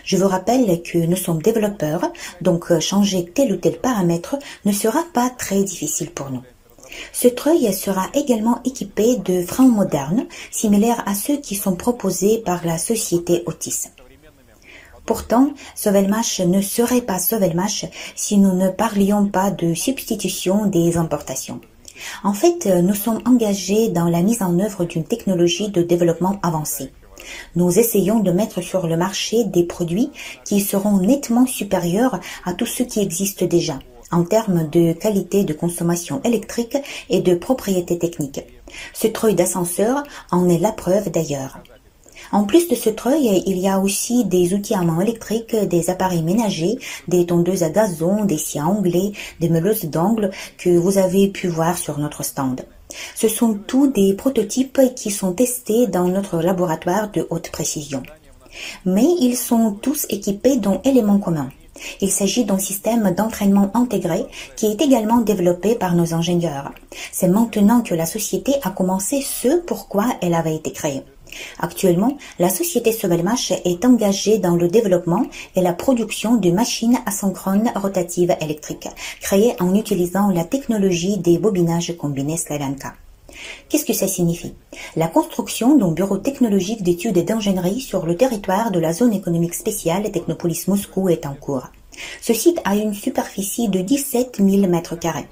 Je vous rappelle que nous sommes développeurs, donc changer tel ou tel paramètre ne sera pas très difficile pour nous. Ce treuil sera également équipé de freins modernes, similaires à ceux qui sont proposés par la société Otis. Pourtant, Sovelmash ne serait pas Sovelmash si nous ne parlions pas de substitution des importations. En fait, nous sommes engagés dans la mise en œuvre d'une technologie de développement avancée. Nous essayons de mettre sur le marché des produits qui seront nettement supérieurs à tout ce qui existe déjà, en termes de qualité de consommation électrique et de propriétés techniques. Ce treuil d'ascenseur en est la preuve d'ailleurs. En plus de ce treuil, il y a aussi des outils à main électriques, des appareils ménagers, des tondeuses à gazon, des scies à onglet, des meuleuses d'ongles que vous avez pu voir sur notre stand. Ce sont tous des prototypes qui sont testés dans notre laboratoire de haute précision. Mais ils sont tous équipés d'un élément commun. Il s'agit d'un système d'entraînement intégré qui est également développé par nos ingénieurs. C'est maintenant que la société a commencé ce pourquoi elle avait été créée. Actuellement, la société Sovelmash est engagée dans le développement et la production de machines asynchrones rotatives électriques, créées en utilisant la technologie des bobinages combinés Sri-Lanka. Qu'est-ce que ça signifie? La construction d'un bureau technologique d'études et d'ingénierie sur le territoire de la zone économique spéciale Technopolis Moscou est en cours. Ce site a une superficie de 17 000 m².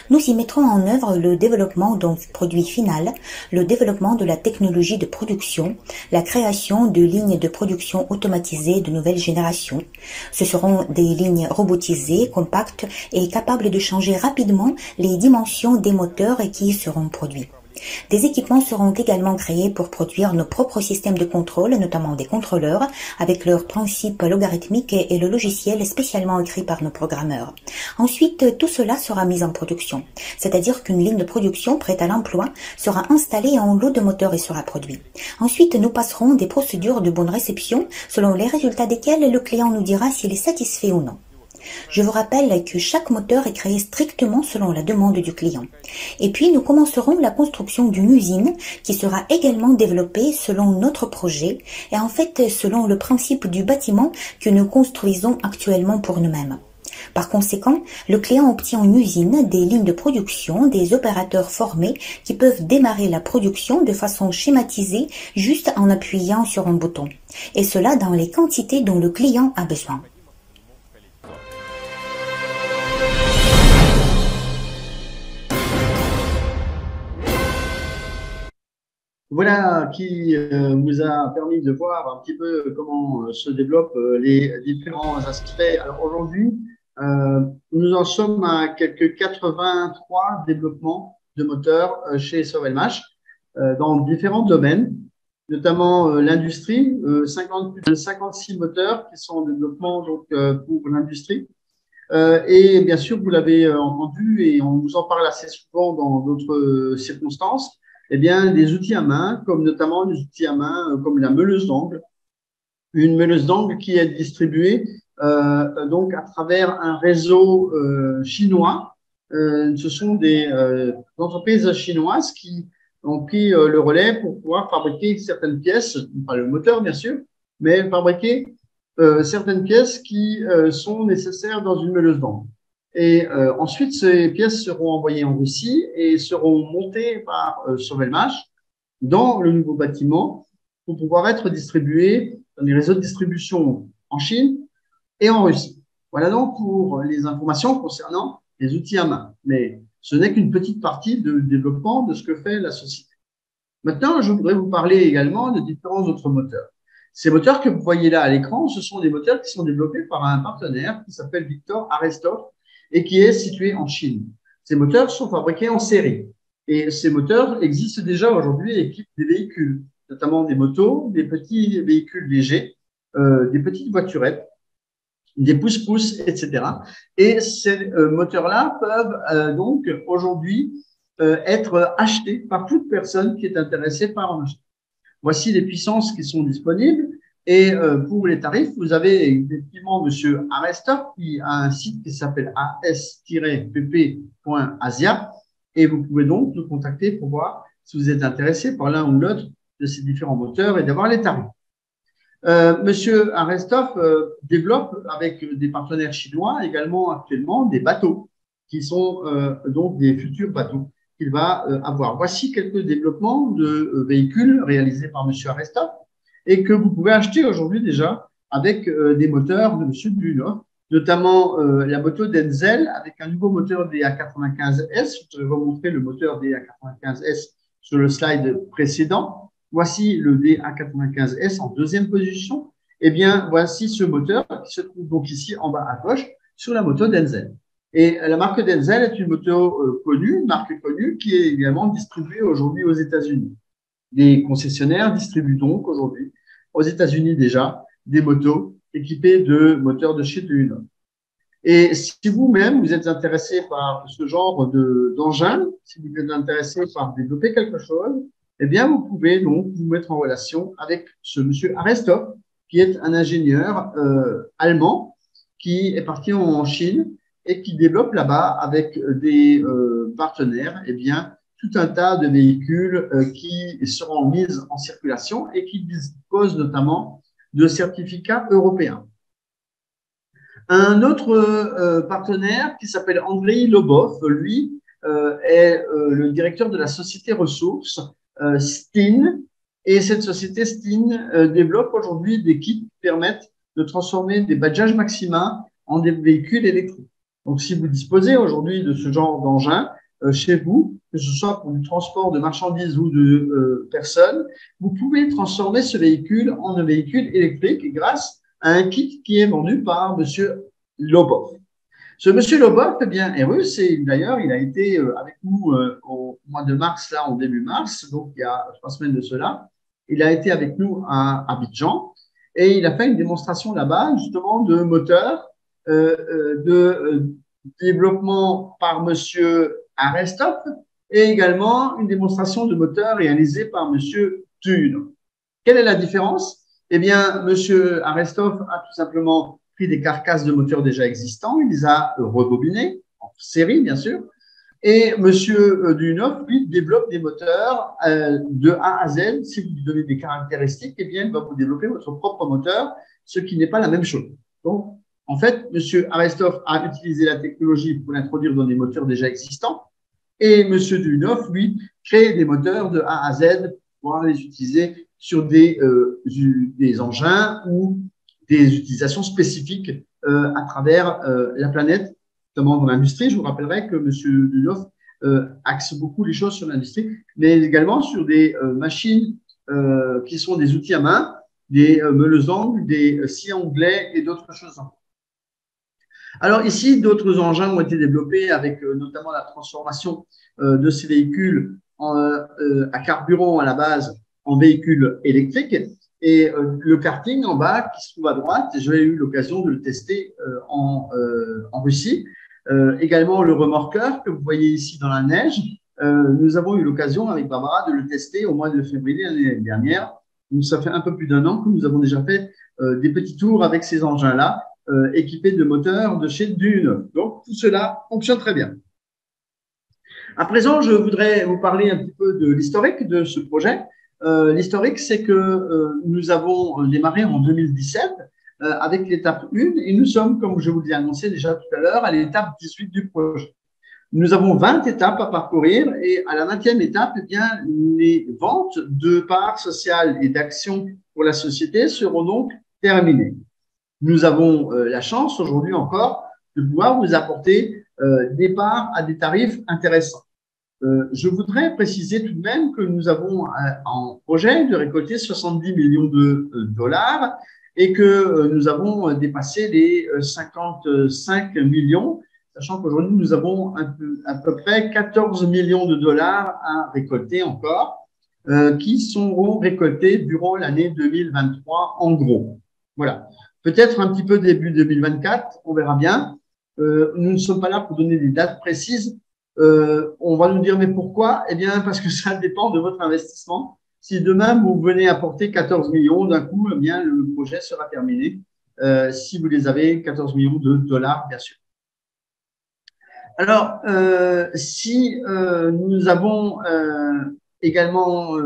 Nous y mettrons en œuvre le développement d'un produit final, le développement de la technologie de production, la création de lignes de production automatisées de nouvelle génération. Ce seront des lignes robotisées, compactes et capables de changer rapidement les dimensions des moteurs qui y seront produits. Des équipements seront également créés pour produire nos propres systèmes de contrôle, notamment des contrôleurs, avec leurs principes logarithmiques et le logiciel spécialement écrit par nos programmeurs. Ensuite, tout cela sera mis en production, c'est-à-dire qu'une ligne de production prête à l'emploi sera installée en lot de moteurs et sera produit. Ensuite, nous passerons des procédures de bonne réception, selon les résultats desquelles le client nous dira s'il est satisfait ou non. Je vous rappelle que chaque moteur est créé strictement selon la demande du client. Et puis, nous commencerons la construction d'une usine qui sera également développée selon notre projet et en fait selon le principe du bâtiment que nous construisons actuellement pour nous-mêmes. Par conséquent, le client obtient une usine, des lignes de production, des opérateurs formés qui peuvent démarrer la production de façon schématisée juste en appuyant sur un bouton. Et cela dans les quantités dont le client a besoin. Voilà qui vous a permis de voir un petit peu comment se développent les différents aspects. Alors aujourd'hui, nous en sommes à quelques 83 développements de moteurs chez Sovelmash dans différents domaines, notamment l'industrie, 56 moteurs qui sont en développement donc, pour l'industrie. Et bien sûr, vous l'avez entendu et on vous en parle assez souvent dans d'autres circonstances, eh bien, des outils à main, comme notamment des outils à main comme la meuleuse d'ongles, une meuleuse d'ongles qui est distribuée donc à travers un réseau chinois. Ce sont des entreprises chinoises qui ont pris le relais pour pouvoir fabriquer certaines pièces, pas le moteur bien sûr, mais fabriquer certaines pièces qui sont nécessaires dans une meuleuse d'ongles. Et ensuite, ces pièces seront envoyées en Russie et seront montées par Sovelmash dans le nouveau bâtiment pour pouvoir être distribuées dans les réseaux de distribution en Chine et en Russie. Voilà donc pour les informations concernant les outils à main. Mais ce n'est qu'une petite partie du développement de ce que fait la société. Maintenant, je voudrais vous parler également de différents autres moteurs. Ces moteurs que vous voyez là à l'écran, ce sont des moteurs qui sont développés par un partenaire qui s'appelle Victor Arestov et qui est situé en Chine. Ces moteurs sont fabriqués en série. Et ces moteurs existent déjà aujourd'hui et équipent des véhicules, notamment des motos, des petits véhicules légers, des petites voiturettes, des pousse-pousse, etc. Et ces moteurs-là peuvent donc aujourd'hui être achetés par toute personne qui est intéressée par en acheter. Voici les puissances qui sont disponibles. Et pour les tarifs, vous avez effectivement Monsieur Arestov qui a un site qui s'appelle as-pp.asia et vous pouvez donc nous contacter pour voir si vous êtes intéressé par l'un ou l'autre de ces différents moteurs et d'avoir les tarifs. Monsieur Arestov développe avec des partenaires chinois également actuellement des bateaux qui sont donc des futurs bateaux qu'il va avoir. Voici quelques développements de véhicules réalisés par monsieur Arestov et que vous pouvez acheter aujourd'hui déjà avec des moteurs de monsieur Duyunov, notamment la moto Denzel avec un nouveau moteur DA95S. Je vais vous montrer le moteur DA95S sur le slide précédent. Voici le DA95S en deuxième position. Eh bien, voici ce moteur qui se trouve donc ici en bas à gauche sur la moto Denzel. Et la marque Denzel est une moto connue, une marque connue qui est également distribuée aujourd'hui aux États-Unis. Les concessionnaires distribuent donc aujourd'hui aux États-Unis déjà des motos équipées de moteurs de chez Duyunov. Et si vous-même vous êtes intéressé par ce genre d'engin, si vous êtes intéressé par développer quelque chose, eh bien, vous pouvez donc vous mettre en relation avec ce monsieur Arestov, qui est un ingénieur allemand qui est parti en Chine et qui développe là-bas avec des partenaires, eh bien, tout un tas de véhicules qui seront mis en circulation et qui disposent notamment de certificats européens. Un autre partenaire qui s'appelle Andrei Lobov, lui, est le directeur de la société ressources STIN, et cette société STIN développe aujourd'hui des kits qui permettent de transformer des Bajaj Maxima en des véhicules électriques. Donc, si vous disposez aujourd'hui de ce genre d'engin chez vous, que ce soit pour du transport de marchandises ou de personnes, vous pouvez transformer ce véhicule en un véhicule électrique grâce à un kit qui est vendu par monsieur Lobov. Ce monsieur Lobov, eh bien, est russe et d'ailleurs, il a été avec nous au mois de mars, là, en début mars, donc il y a 3 semaines de cela. Il a été avec nous à Abidjan et il a fait une démonstration là-bas, justement, de moteurs, de développement par monsieur Arestov et également une démonstration de moteurs réalisée par monsieur Duyunov. Quelle est la différence? Eh bien, monsieur Arestov a tout simplement pris des carcasses de moteurs déjà existants, il les a rebobinés, en série bien sûr, et monsieur Duyunov, lui, développe des moteurs de A à Z. Si vous lui donnez des caractéristiques, eh bien, il va vous développer votre propre moteur, ce qui n'est pas la même chose. Donc, en fait, monsieur Arestov a utilisé la technologie pour l'introduire dans des moteurs déjà existants, et monsieur Duyunov, lui, crée des moteurs de A à Z pour pouvoir les utiliser sur des engins ou des utilisations spécifiques à travers la planète, notamment dans l'industrie. Je vous rappellerai que M. Duyunov axe beaucoup les choses sur l'industrie, mais également sur des machines qui sont des outils à main, des meuleuses d'angles, des scies anglais et d'autres choses. Alors ici, d'autres engins ont été développés avec notamment la transformation de ces véhicules à carburant à la base en véhicules électriques. Et le karting en bas qui se trouve à droite, j'ai eu l'occasion de le tester en Russie. Également le remorqueur que vous voyez ici dans la neige. Nous avons eu l'occasion avec Barbara de le tester au mois de février l'année dernière. Donc, ça fait un peu plus d'1 an que nous avons déjà fait des petits tours avec ces engins-là, équipés de moteurs de chez Duyunov. Donc, tout cela fonctionne très bien. À présent, je voudrais vous parler un petit peu de l'historique de ce projet. L'historique, c'est que nous avons démarré en 2017 avec l'étape 1 et nous sommes, comme je vous l'ai annoncé déjà tout à l'heure, à l'étape 18 du projet. Nous avons 20 étapes à parcourir et à la 20e étape, eh bien, les ventes de parts sociales et d'actions pour la société seront donc terminées. Nous avons la chance aujourd'hui encore de pouvoir vous apporter des parts à des tarifs intéressants. Je voudrais préciser tout de même que nous avons en projet de récolter 70 millions de dollars et que nous avons dépassé les 55 millions, sachant qu'aujourd'hui, nous avons à peu près 14 millions de dollars à récolter encore, qui seront récoltés durant l'année 2023 en gros. Voilà. Peut-être un petit peu début 2024, on verra bien. Nous ne sommes pas là pour donner des dates précises. On va nous dire, mais pourquoi? Eh bien, parce que ça dépend de votre investissement. Si demain, vous venez apporter 14 millions d'un coup, eh bien, le projet sera terminé. Si vous les avez, 14 millions de dollars, bien sûr. Alors, si nous avons également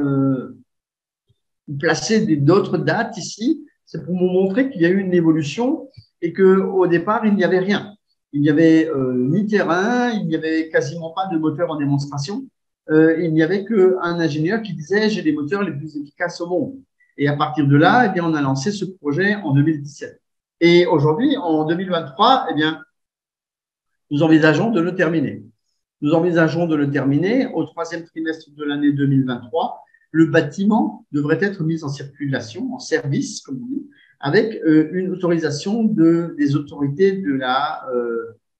placé d'autres dates ici. C'est pour vous montrer qu'il y a eu une évolution et qu'au départ, il n'y avait rien. Il n'y avait ni terrain, il n'y avait quasiment pas de moteur en démonstration. Il n'y avait qu'un ingénieur qui disait « j'ai les moteurs les plus efficaces au monde ». Et à partir de là, eh bien, on a lancé ce projet en 2017. Et aujourd'hui, en 2023, eh bien, nous envisageons de le terminer. Nous envisageons de le terminer au troisième trimestre de l'année 2023. Le bâtiment devrait être mis en circulation, en service, comme on dit, avec une autorisation des autorités de la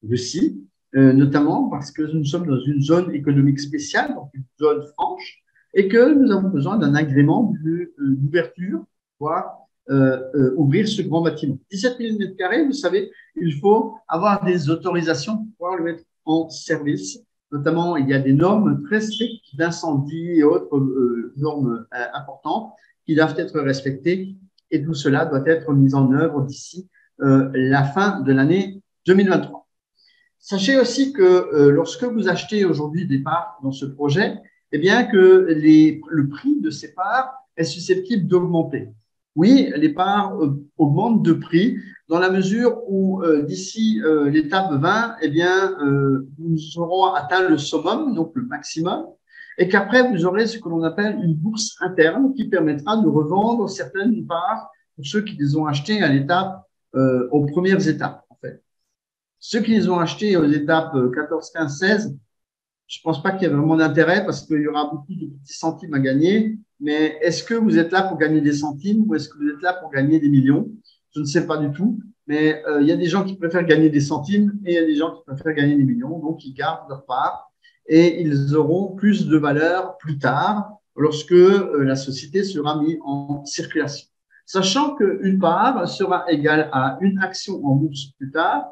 Russie, notamment parce que nous sommes dans une zone économique spéciale, donc une zone franche, et que nous avons besoin d'un agrément d'ouverture pour ouvrir ce grand bâtiment. 17 000 m², vous savez, il faut avoir des autorisations pour pouvoir le mettre en service. Notamment, il y a des normes très strictes d'incendie et autres normes importantes qui doivent être respectées. Et tout cela doit être mis en œuvre d'ici la fin de l'année 2023. Sachez aussi que lorsque vous achetez aujourd'hui des parts dans ce projet, eh bien que le prix de ces parts est susceptible d'augmenter. Oui, les parts augmentent de prix dans la mesure où d'ici l'étape 20, eh bien, nous aurons atteint le summum, donc le maximum, et qu'après, vous aurez ce que l'on appelle une bourse interne qui permettra de revendre certaines parts pour ceux qui les ont achetées à l'étape, aux premières étapes, en fait. Ceux qui les ont achetées aux étapes 14, 15, 16, je ne pense pas qu'il y ait vraiment d'intérêt parce qu'il y aura beaucoup de petits centimes à gagner. Mais est-ce que vous êtes là pour gagner des centimes ou est-ce que vous êtes là pour gagner des millions? Je ne sais pas du tout. Mais il y a des gens qui préfèrent gagner des centimes et il y a des gens qui préfèrent gagner des millions. Donc, ils gardent leur part et ils auront plus de valeur plus tard lorsque la société sera mise en circulation. Sachant qu'une part sera égale à une action en bourse plus tard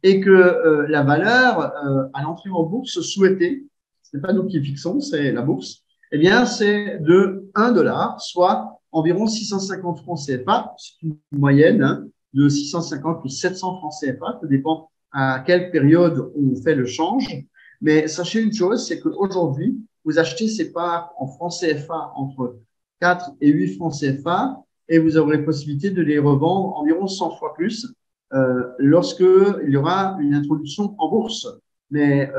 et que la valeur à l'entrée en bourse souhaitée, ce n'est pas nous qui fixons, c'est la bourse, eh bien, c'est de 1 $, soit environ 650 francs CFA. C'est une moyenne de 650 ou 700 francs CFA. Ça dépend à quelle période on fait le change. Mais sachez une chose, c'est qu'aujourd'hui, vous achetez ces parts en francs CFA entre 4 et 8 francs CFA et vous aurez possibilité de les revendre environ 100 fois plus lorsque il y aura une introduction en bourse. Mais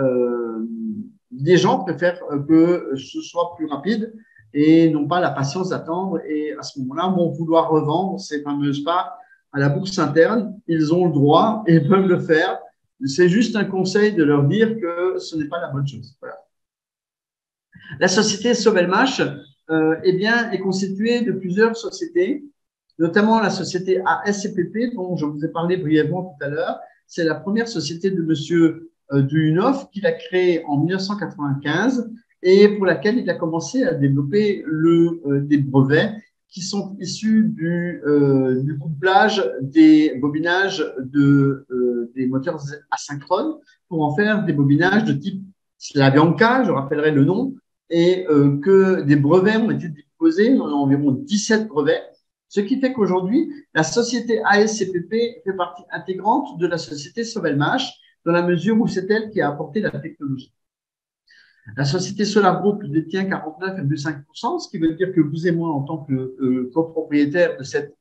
des gens préfèrent que ce soit plus rapide et n'ont pas la patience d'attendre et à ce moment-là vont vouloir revendre ces fameuses parts à la bourse interne. Ils ont le droit et peuvent le faire. C'est juste un conseil de leur dire que ce n'est pas la bonne chose. Voilà. La société Sovelmash eh bien, est constituée de plusieurs sociétés, notamment la société ASCPP dont je vous ai parlé brièvement tout à l'heure. C'est la première société de monsieur Duyunov qu'il a créée en 1995 et pour laquelle il a commencé à développer des brevets qui sont issus du couplage des bobinages des moteurs asynchrones pour en faire des bobinages de type Slavianka, je rappellerai le nom, et que des brevets ont été déposés, on a environ 17 brevets, ce qui fait qu'aujourd'hui, la société ASCPP fait partie intégrante de la société Sovelmash, dans la mesure où c'est elle qui a apporté la technologie. La société Solar Group détient 49,5%, ce qui veut dire que vous et moi, en tant que copropriétaires de cette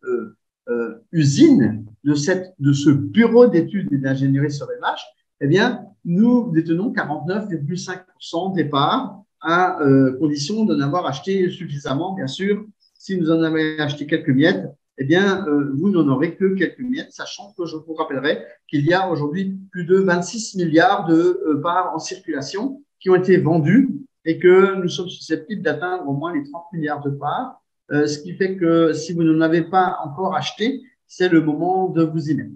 usine, de ce bureau d'études et d'ingénierie Sovelmash, eh bien, nous détenons 49,5% des parts à condition d'en avoir acheté suffisamment, bien sûr. Si vous en avez acheté quelques miettes, eh bien, vous n'en aurez que quelques miettes, sachant que je vous rappellerai qu'il y a aujourd'hui plus de 26 milliards de parts en circulation qui ont été vendues et que nous sommes susceptibles d'atteindre au moins les 30 milliards de parts, ce qui fait que si vous n'en avez pas encore acheté, c'est le moment de vous y mettre.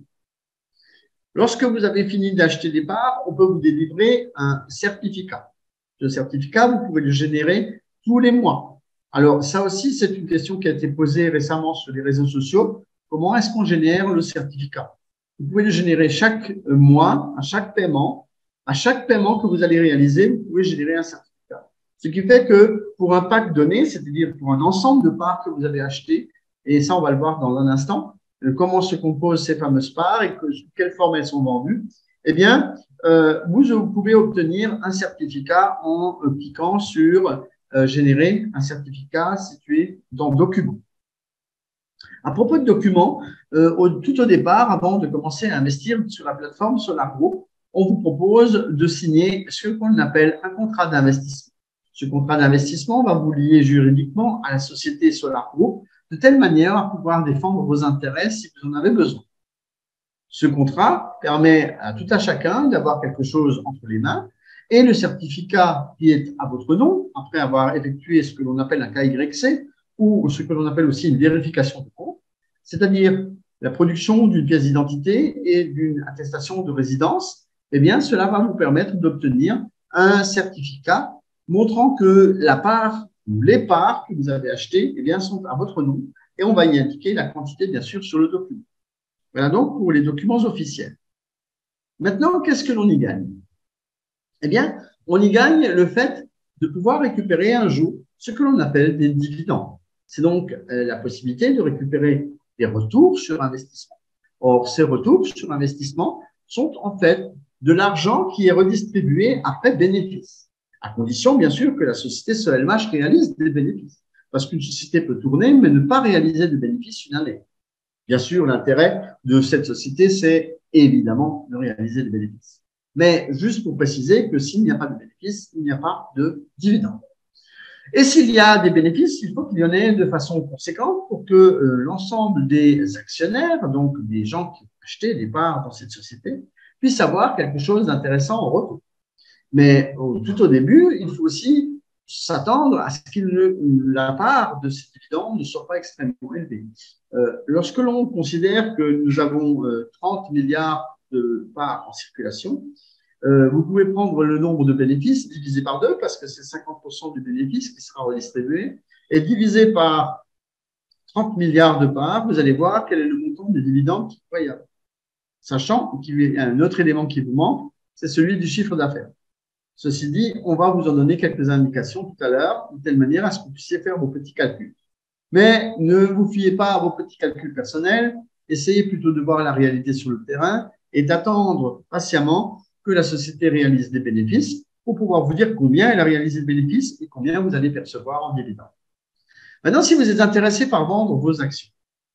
Lorsque vous avez fini d'acheter des parts, on peut vous délivrer un certificat. Ce certificat, vous pouvez le générer tous les mois. Alors, ça aussi, c'est une question qui a été posée récemment sur les réseaux sociaux. Comment est-ce qu'on génère le certificat? Vous pouvez le générer chaque mois, à chaque paiement. À chaque paiement que vous allez réaliser, vous pouvez générer un certificat. Ce qui fait que pour un pack donné, c'est-à-dire pour un ensemble de parts que vous avez acheté, et ça, on va le voir dans un instant, comment se composent ces fameuses parts et sous quelle forme elles sont vendues, eh bien, vous pouvez obtenir un certificat en cliquant sur générer un certificat situé dans Documents. À propos de documents, tout au départ, avant de commencer à investir sur la plateforme Solar Group, on vous propose de signer ce qu'on appelle un contrat d'investissement. Ce contrat d'investissement va vous lier juridiquement à la société Solar Group de telle manière à pouvoir défendre vos intérêts si vous en avez besoin. Ce contrat permet à tout à chacun d'avoir quelque chose entre les mains et le certificat qui est à votre nom, après avoir effectué ce que l'on appelle un KYC ou ce que l'on appelle aussi une vérification de compte, c'est-à-dire la production d'une pièce d'identité et d'une attestation de résidence, eh bien, cela va vous permettre d'obtenir un certificat montrant que la part ou les parts que vous avez achetées, eh bien, sont à votre nom et on va y indiquer la quantité, bien sûr, sur le document. Voilà donc pour les documents officiels. Maintenant, qu'est-ce que l'on y gagne? Eh bien, on y gagne le fait de pouvoir récupérer un jour ce que l'on appelle des dividendes. C'est donc la possibilité de récupérer des retours sur investissement. Or, ces retours sur investissement sont en fait de l'argent qui est redistribué après bénéfice, à condition, bien sûr, que la société SolelMash réalise des bénéfices. Parce qu'une société peut tourner, mais ne pas réaliser de bénéfices une année. Bien sûr, l'intérêt de cette société, c'est évidemment de réaliser des bénéfices. Mais juste pour préciser que s'il n'y a pas de bénéfices, il n'y a pas de dividendes. Et s'il y a des bénéfices, il faut qu'il y en ait de façon conséquente pour que l'ensemble des actionnaires, donc des gens qui ont acheté des parts dans cette société, puissent avoir quelque chose d'intéressant en retour. Mais tout au début, il faut aussi s'attendre à ce que la part de ces dividendes ne soit pas extrêmement élevée. Lorsque l'on considère que nous avons 30 milliards de parts en circulation, vous pouvez prendre le nombre de bénéfices divisé par 2 parce que c'est 50% du bénéfice qui sera redistribué et divisé par 30 milliards de parts, vous allez voir quel est le montant des dividendes qu'il va y avoir. Sachant qu'il y a un autre élément qui vous manque, c'est celui du chiffre d'affaires. Ceci dit, on va vous en donner quelques indications tout à l'heure, de telle manière à ce que vous puissiez faire vos petits calculs. Mais ne vous fiez pas à vos petits calculs personnels, essayez plutôt de voir la réalité sur le terrain et d'attendre patiemment que la société réalise des bénéfices pour pouvoir vous dire combien elle a réalisé de bénéfices et combien vous allez percevoir en dividendes. Maintenant, si vous êtes intéressé par vendre vos actions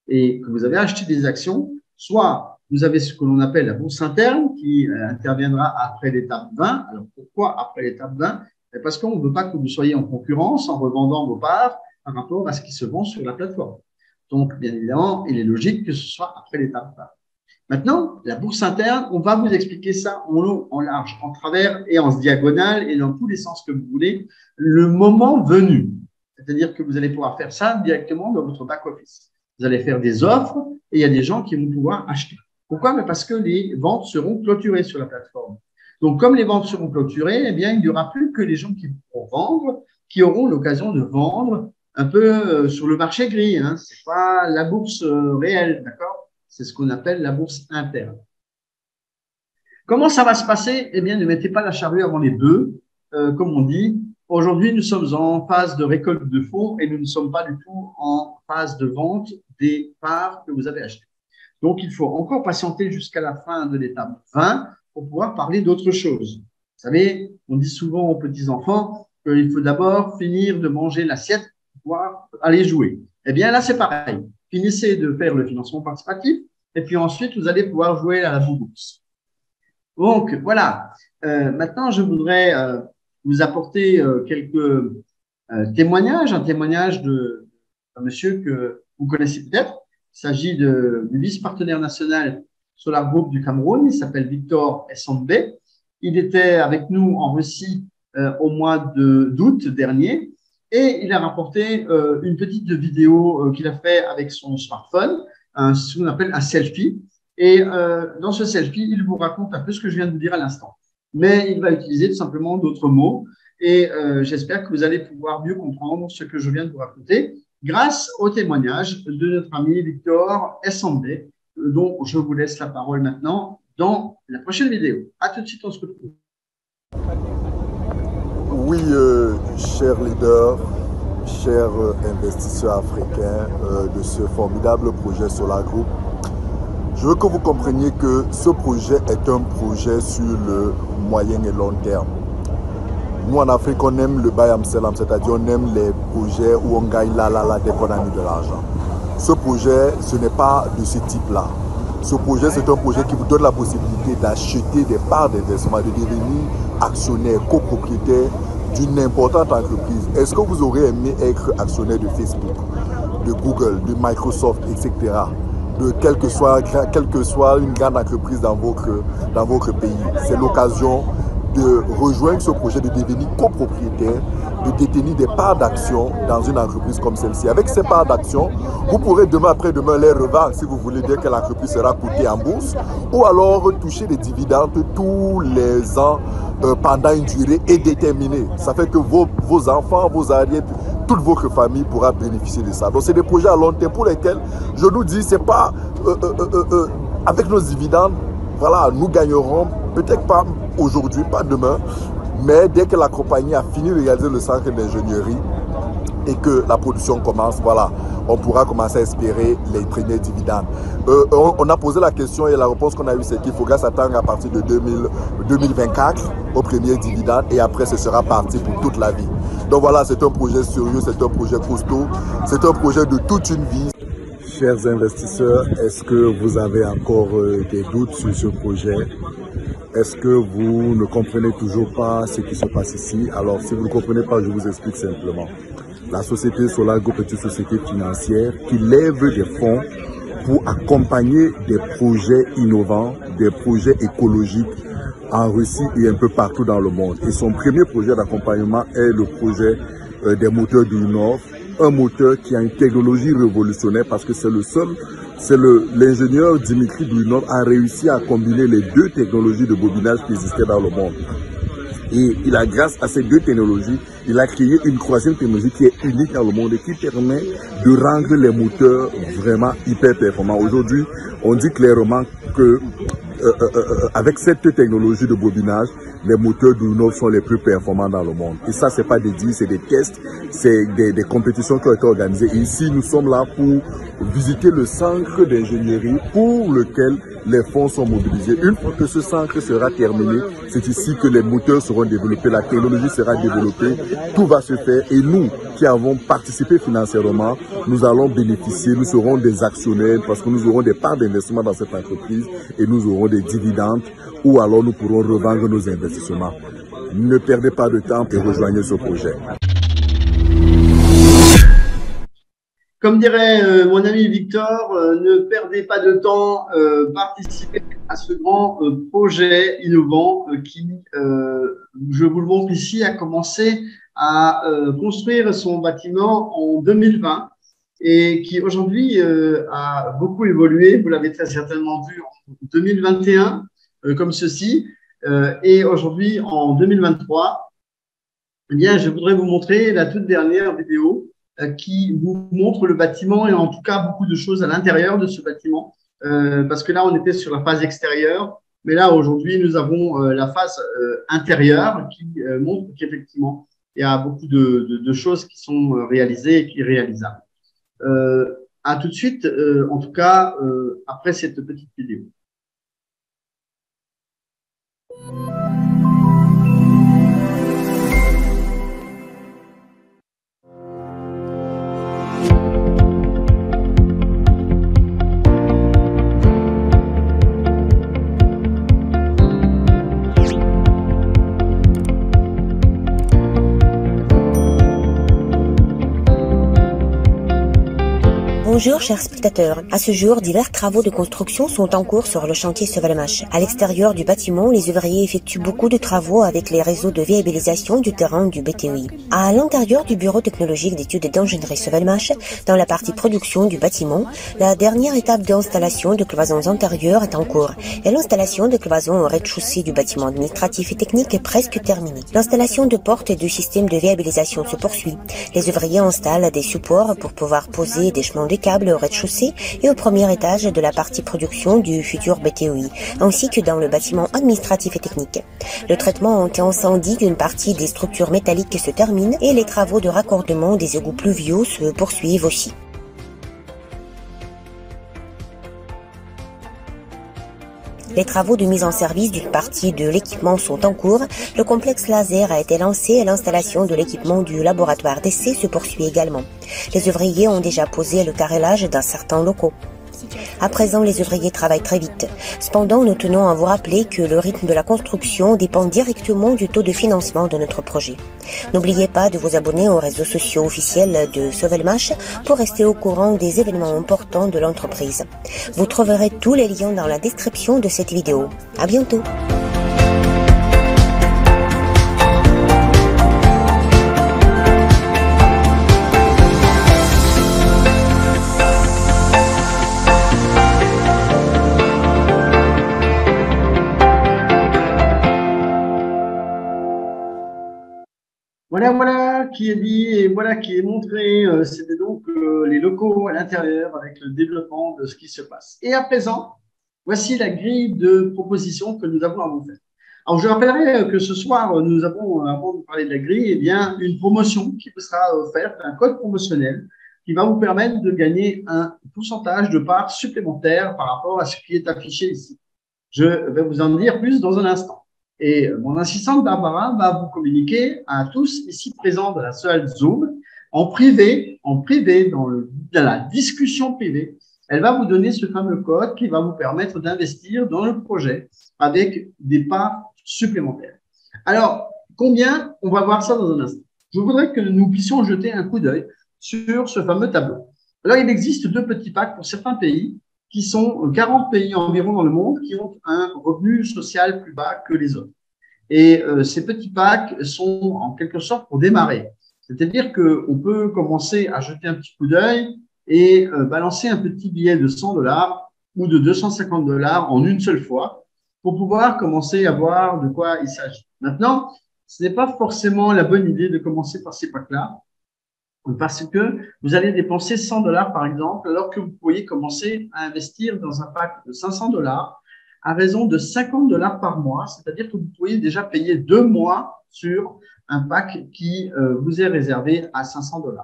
et que vous avez acheté des actions, soit vous avez ce que l'on appelle la bourse interne qui interviendra après l'étape 20. Alors, pourquoi après l'étape 20? Parce qu'on ne veut pas que vous soyez en concurrence en revendant vos parts par rapport à ce qui se vend sur la plateforme. Donc, bien évidemment, il est logique que ce soit après l'étape 20. Maintenant, la bourse interne, on va vous expliquer ça en long, en large, en travers et en diagonale et dans tous les sens que vous voulez, le moment venu. C'est-à-dire que vous allez pouvoir faire ça directement dans votre back-office. Vous allez faire des offres et il y a des gens qui vont pouvoir acheter. Pourquoi? Mais parce que les ventes seront clôturées sur la plateforme. Donc, comme les ventes seront clôturées, eh bien, il n'y aura plus que les gens qui pourront vendre, qui auront l'occasion de vendre un peu sur le marché gris. Hein. C'est pas la bourse réelle, d'accord? C'est ce qu'on appelle la bourse interne. Comment ça va se passer? Eh bien, ne mettez pas la charrue avant les bœufs, comme on dit. Aujourd'hui, nous sommes en phase de récolte de fonds et nous ne sommes pas du tout en phase de vente des parts que vous avez achetées. Donc, il faut encore patienter jusqu'à la fin de l'étape 20 pour pouvoir parler d'autre chose. Vous savez, on dit souvent aux petits-enfants qu'il faut d'abord finir de manger l'assiette pour pouvoir aller jouer. Eh bien, là, c'est pareil. Finissez de faire le financement participatif et puis ensuite, vous allez pouvoir jouer à la bourse. Donc, voilà. Maintenant, je voudrais vous apporter quelques témoignages. Un témoignage d'un monsieur que vous connaissez peut-être. Il s'agit du vice-partenaire national Solar Group du Cameroun. Il s'appelle Victor Essombe. Il était avec nous en Russie au mois d'août dernier et il a rapporté une petite vidéo qu'il a fait avec son smartphone, ce qu'on appelle un selfie. Et dans ce selfie, il vous raconte un peu ce que je viens de vous dire à l'instant. Mais il va utiliser tout simplement d'autres mots et j'espère que vous allez pouvoir mieux comprendre ce que je viens de vous raconter grâce au témoignage de notre ami Victor Essombe, dont je vous laisse la parole maintenant dans la prochaine vidéo. À tout de suite, on se retrouve. Oui, chers leaders, chers investisseurs africains de ce formidable projet Solar Group, je veux que vous compreniez que ce projet est un projet sur le moyen et long terme. Nous, en Afrique, on aime le bayam selam, c'est-à-dire on aime les projets où on gagne la dès qu'on a mis de l'argent. Ce projet, ce n'est pas de ce type-là. Ce projet, c'est un projet qui vous donne la possibilité d'acheter des parts d'investissement, de devenir actionnaire, copropriétaire d'une importante entreprise. Est-ce que vous aurez aimé être actionnaire de Facebook, de Google, de Microsoft, etc., de quelle que soit une grande entreprise dans votre pays? C'est l'occasion de rejoindre ce projet, de devenir copropriétaire, de détenir des parts d'action dans une entreprise comme celle-ci. Avec ces parts d'action, vous pourrez demain après-demain les revendre si vous voulez dire que l'entreprise sera cotée en bourse, ou alors toucher des dividendes tous les ans pendant une durée indéterminée. Ça fait que vos enfants, vos arrières, toute votre famille pourra bénéficier de ça. Donc c'est des projets à long terme pour lesquels je nous dis, c'est pas avec nos dividendes, voilà, nous gagnerons, peut-être pas aujourd'hui, pas demain, mais dès que la compagnie a fini de réaliser le centre d'ingénierie et que la production commence, voilà, on pourra commencer à espérer les premiers dividendes. On a posé la question et la réponse qu'on a eue, c'est qu'il faudra s'attendre à partir de 2024 au premier dividende et après ce sera parti pour toute la vie. Donc voilà, c'est un projet sérieux, c'est un projet costaud, c'est un projet de toute une vie. Chers investisseurs, est-ce que vous avez encore des doutes sur ce projet? Est-ce que vous ne comprenez toujours pas ce qui se passe ici? Alors, si vous ne comprenez pas, je vous explique simplement. La société Solar Group est une société financière qui lève des fonds pour accompagner des projets innovants, des projets écologiques en Russie et un peu partout dans le monde. Et son premier projet d'accompagnement est le projet des moteurs du Nord, un moteur qui a une technologie révolutionnaire parce que c'est le seul, l'ingénieur Dimitri Duyunov a réussi à combiner les deux technologies de bobinage qui existaient dans le monde. Et grâce à ces deux technologies, il a créé une troisième technologie qui est unique dans le monde et qui permet de rendre les moteurs vraiment hyper performants. Aujourd'hui, on dit clairement que avec cette technologie de bobinage, les moteurs Duyunov sont les plus performants dans le monde. Et ça, c'est pas des dits, c'est des tests, c'est des compétitions qui ont été organisées. Et ici, nous sommes là pour visiter le centre d'ingénierie pour lequel les fonds sont mobilisés. Une fois que ce centre sera terminé, c'est ici que les moteurs seront développés, la technologie sera développée, tout va se faire. Et nous, qui avons participé financièrement, nous allons bénéficier, nous serons des actionnaires parce que nous aurons des parts d'investissement dans cette entreprise et nous aurons des dividendes ou alors nous pourrons revendre nos investissements. Ne perdez pas de temps et rejoignez ce projet. Comme dirait mon ami Victor, ne perdez pas de temps, participez à ce grand projet innovant qui, je vous le montre ici, a commencé à construire son bâtiment en 2020 et qui aujourd'hui a beaucoup évolué. Vous l'avez très certainement vu en 2021, comme ceci. Et aujourd'hui, en 2023, eh bien, je voudrais vous montrer la toute dernière vidéo qui vous montre le bâtiment et en tout cas beaucoup de choses à l'intérieur de ce bâtiment. Parce que là, on était sur la phase extérieure, mais là, aujourd'hui, nous avons la phase intérieure qui montre qu'effectivement, il y a beaucoup de choses qui sont réalisées et qui sont réalisables. À tout de suite, en tout cas, après cette petite vidéo. Bonjour chers spectateurs. À ce jour, divers travaux de construction sont en cours sur le chantier Sovelmash. À l'extérieur du bâtiment, les ouvriers effectuent beaucoup de travaux avec les réseaux de viabilisation du terrain du BTOI. À l'intérieur du bureau technologique d'études d'ingénierie Sovelmash, dans la partie production du bâtiment, la dernière étape d'installation de cloisons intérieures est en cours et l'installation de cloisons au rez-de-chaussée du bâtiment administratif et technique est presque terminée. L'installation de portes et de systèmes de viabilisation se poursuit. Les ouvriers installent des supports pour pouvoir poser des chemins de câbles au rez-de-chaussée et au premier étage de la partie production du futur BTOI, ainsi que dans le bâtiment administratif et technique. Le traitement anti-incendie d'une partie des structures métalliques se termine et les travaux de raccordement des égouts pluviaux se poursuivent aussi. Les travaux de mise en service d'une partie de l'équipement sont en cours. Le complexe laser a été lancé et l'installation de l'équipement du laboratoire d'essai se poursuit également. Les ouvriers ont déjà posé le carrelage dans certains locaux. À présent, les ouvriers travaillent très vite. Cependant, nous tenons à vous rappeler que le rythme de la construction dépend directement du taux de financement de notre projet. N'oubliez pas de vous abonner aux réseaux sociaux officiels de Sovelmash pour rester au courant des événements importants de l'entreprise. Vous trouverez tous les liens dans la description de cette vidéo. À bientôt! Voilà qui est dit et voilà qui est montré. C'était donc les locaux à l'intérieur avec le développement de ce qui se passe. Et à présent, voici la grille de propositions que nous avons à vous faire. Alors, je rappellerai que ce soir, nous avons, avant de parler de la grille, eh bien, une promotion qui vous sera offerte, un code promotionnel qui va vous permettre de gagner un pourcentage de parts supplémentaires par rapport à ce qui est affiché ici. Je vais vous en dire plus dans un instant. Et mon assistante Barbara va vous communiquer à tous ici présents dans la salle Zoom, en privé, dans la discussion privée. Elle va vous donner ce fameux code qui va vous permettre d'investir dans le projet avec des parts supplémentaires. Alors, combien? On va voir ça dans un instant. Je voudrais que nous puissions jeter un coup d'œil sur ce fameux tableau. Alors, il existe deux petits packs pour certains pays qui sont 40 pays environ dans le monde qui ont un revenu social plus bas que les autres. Et ces petits packs sont en quelque sorte pour démarrer. C'est-à-dire qu'on peut commencer à jeter un petit coup d'œil et balancer un petit billet de $100 ou de $250 en une seule fois pour pouvoir commencer à voir de quoi il s'agit. Maintenant, ce n'est pas forcément la bonne idée de commencer par ces packs-là, parce que vous allez dépenser $100 par exemple, alors que vous pourriez commencer à investir dans un pack de $500 à raison de $50 par mois, c'est-à-dire que vous pourriez déjà payer 2 mois sur un pack qui vous est réservé à $500.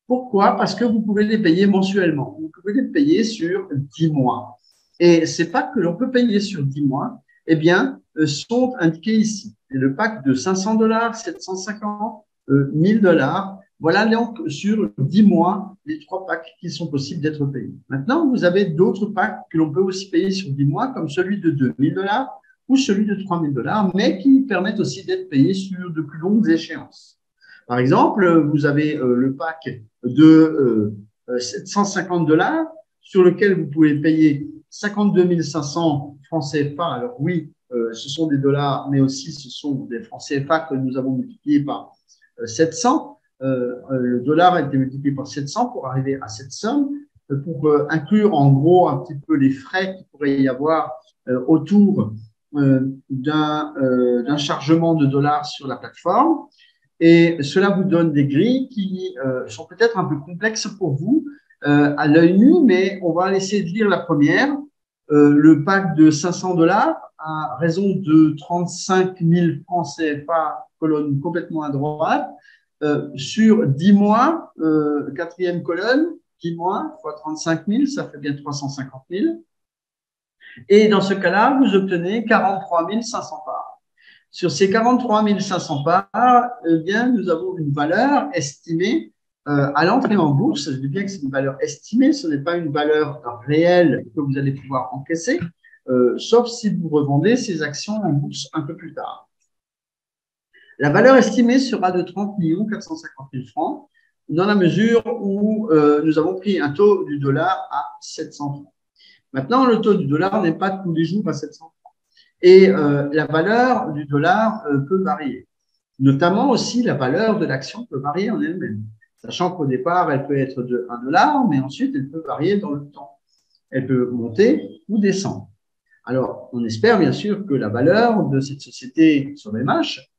Pourquoi? Parce que vous pouvez les payer mensuellement, vous pouvez les payer sur 10 mois. Et ces packs que l'on peut payer sur 10 mois, eh bien, sont indiqués ici. Et le pack de $500, 750, $1000, voilà donc sur 10 mois les 3 packs qui sont possibles d'être payés. Maintenant, vous avez d'autres packs que l'on peut aussi payer sur 10 mois, comme celui de $2000 ou celui de $3000, mais qui permettent aussi d'être payés sur de plus longues échéances. Par exemple, vous avez le pack de $750 sur lequel vous pouvez payer 52 500 francs CFA. Alors oui, ce sont des dollars, mais aussi ce sont des francs CFA que nous avons multipliés par 700. Le dollar a été multiplié par 700 pour arriver à cette somme, pour inclure en gros un petit peu les frais qu'il pourrait y avoir autour d'un chargement de dollars sur la plateforme. Et cela vous donne des grilles qui sont peut-être un peu complexes pour vous à l'œil nu, mais on va essayer de lire la première. Le pack de $500 à raison de 35 000 francs CFA, colonne complètement à droite, sur 10 mois, quatrième colonne, 10 mois fois 35 000, ça fait bien 350 000. Et dans ce cas-là, vous obtenez 43 500 parts. Sur ces 43 500 parts, eh bien, nous avons une valeur estimée à l'entrée en bourse. Je dis bien que c'est une valeur estimée, ce n'est pas une valeur réelle que vous allez pouvoir encaisser, sauf si vous revendez ces actions en bourse un peu plus tard. La valeur estimée sera de 30 450 000 francs dans la mesure où nous avons pris un taux du dollar à 700 francs. Maintenant, le taux du dollar n'est pas tous les jours à 700 francs. Et la valeur du dollar peut varier. Notamment aussi, la valeur de l'action peut varier en elle-même. Sachant qu'au départ, elle peut être de $1, mais ensuite, elle peut varier dans le temps. Elle peut monter ou descendre. Alors, on espère bien sûr que la valeur de cette société Sovelmash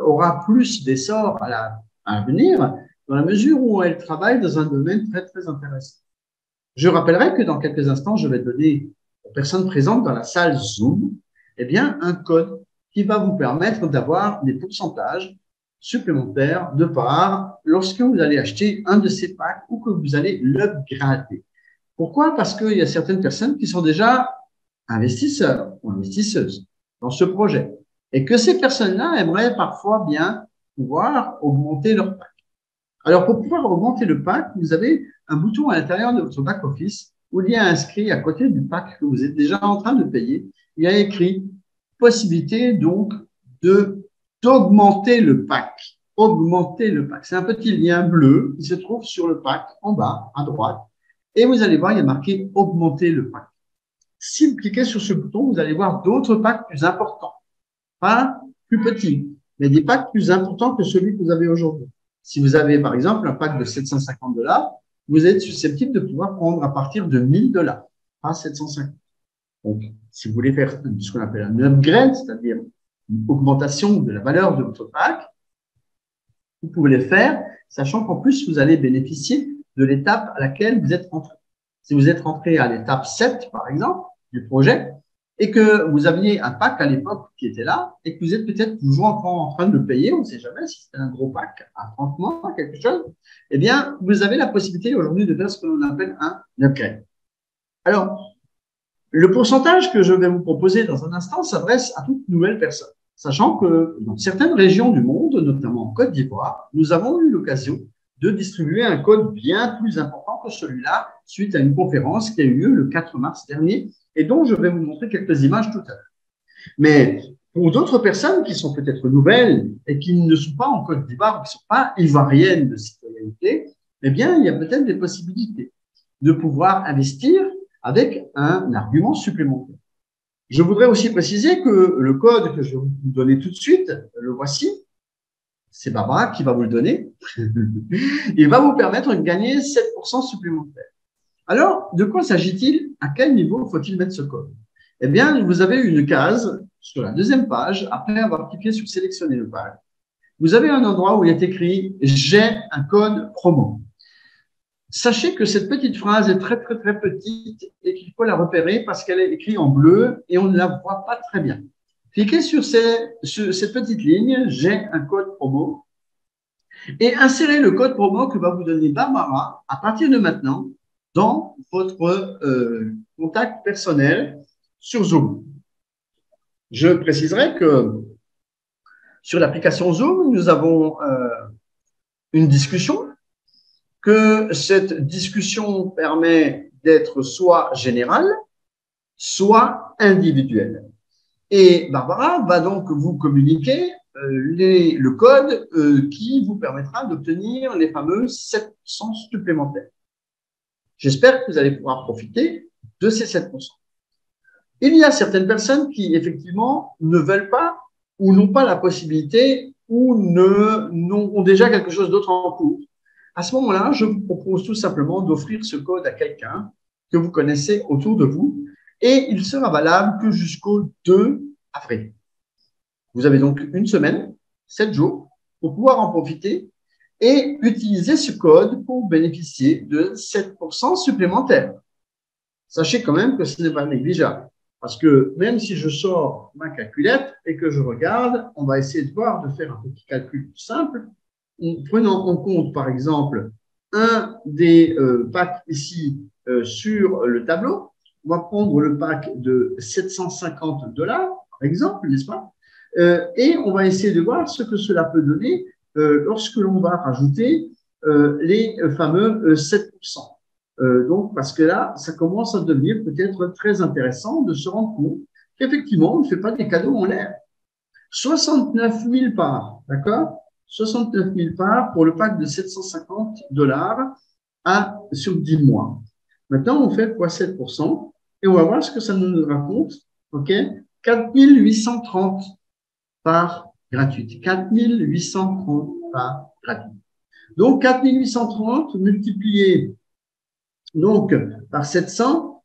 aura plus d'essor à venir dans la mesure où elle travaille dans un domaine très, très intéressant. Je rappellerai que dans quelques instants, je vais donner aux personnes présentes dans la salle Zoom, eh bien, un code qui va vous permettre d'avoir des pourcentages supplémentaires de parts lorsque vous allez acheter un de ces packs ou que vous allez l'upgrader. Pourquoi? Parce qu'il y a certaines personnes qui sont déjà investisseurs ou investisseuses dans ce projet et que ces personnes-là aimeraient parfois bien pouvoir augmenter leur PAC. Alors, pour pouvoir augmenter le PAC, vous avez un bouton à l'intérieur de votre back-office où il y a inscrit à côté du PAC que vous êtes déjà en train de payer, il y a écrit possibilité donc d'augmenter le PAC. Augmenter le PAC. C'est un petit lien bleu qui se trouve sur le PAC en bas à droite et vous allez voir, il y a marqué augmenter le PAC. Si vous cliquez sur ce bouton, vous allez voir d'autres PAC plus importants, pas plus petits, mais des PAC plus importants que celui que vous avez aujourd'hui. Si vous avez, par exemple, un PAC de $750, vous êtes susceptible de pouvoir prendre à partir de $1000, pas 750. Donc, si vous voulez faire ce qu'on appelle un upgrade, c'est-à-dire une augmentation de la valeur de votre PAC, vous pouvez le faire, sachant qu'en plus, vous allez bénéficier de l'étape à laquelle vous êtes rentré. Si vous êtes rentré à l'étape 7, par exemple, du projet, et que vous aviez un PAC à l'époque qui était là, et que vous êtes peut-être toujours en train de le payer, on ne sait jamais si c'est un gros PAC à 30 mois, quelque chose, eh bien, vous avez la possibilité aujourd'hui de faire ce que l'on appelle un upgrade. Alors, le pourcentage que je vais vous proposer dans un instant s'adresse à toute nouvelle personne, sachant que dans certaines régions du monde, notamment en Côte d'Ivoire, nous avons eu l'occasion de distribuer un code bien plus important que celui-là suite à une conférence qui a eu lieu le 4 mars dernier et dont je vais vous montrer quelques images tout à l'heure. Mais pour d'autres personnes qui sont peut-être nouvelles et qui ne sont pas en Côte d'Ivoire, qui ne sont pas ivoiriennes de citoyenneté, eh bien, il y a peut-être des possibilités de pouvoir investir avec un argument supplémentaire. Je voudrais aussi préciser que le code que je vais vous donner tout de suite, le voici, c'est Barbara qui va vous le donner. Il va vous permettre de gagner 7% supplémentaires. Alors, de quoi s'agit-il? À quel niveau faut-il mettre ce code? Eh bien, vous avez une case sur la deuxième page, après avoir cliqué sur sélectionner le page. Vous avez un endroit où il est écrit « J'ai un code promo ». Sachez que cette petite phrase est très, très, très petite et qu'il faut la repérer parce qu'elle est écrite en bleu et on ne la voit pas très bien. Cliquez sur cette petite ligne, j'ai un code promo, et insérez le code promo que va vous donner Barbara à partir de maintenant dans votre contact personnel sur Zoom. Je préciserai que sur l'application Zoom, nous avons une discussion, que cette discussion permet d'être soit générale, soit individuelle. Et Barbara va donc vous communiquer le code qui vous permettra d'obtenir les fameux 7% supplémentaires. J'espère que vous allez pouvoir profiter de ces 7%. Il y a certaines personnes qui, effectivement, ne veulent pas ou n'ont pas la possibilité ou ont déjà quelque chose d'autre en cours. À ce moment-là, je vous propose tout simplement d'offrir ce code à quelqu'un que vous connaissez autour de vous et il sera valable que jusqu'au 2 avril. Vous avez donc une semaine, 7 jours, pour pouvoir en profiter et utiliser ce code pour bénéficier de 7% supplémentaires. Sachez quand même que ce n'est pas négligeable parce que même si je sors ma calculette et que je regarde, on va essayer de voir, de faire un petit calcul simple. Prenant en compte, par exemple, un des packs ici sur le tableau, on va prendre le pack de $750, par exemple, n'est-ce pas? Et on va essayer de voir ce que cela peut donner lorsque l'on va rajouter les fameux 7%. Donc, parce que là, ça commence à devenir peut-être très intéressant de se rendre compte qu'effectivement, on ne fait pas des cadeaux en l'air. 69 000 parts, d'accord? 69 000 parts pour le pack de $750 sur 10 mois. Maintenant, on fait x 7% et on va voir ce que ça nous raconte. OK? 4 830 parts gratuites. 4 830 parts gratuites. Donc, 4 830 multiplié donc, par 700,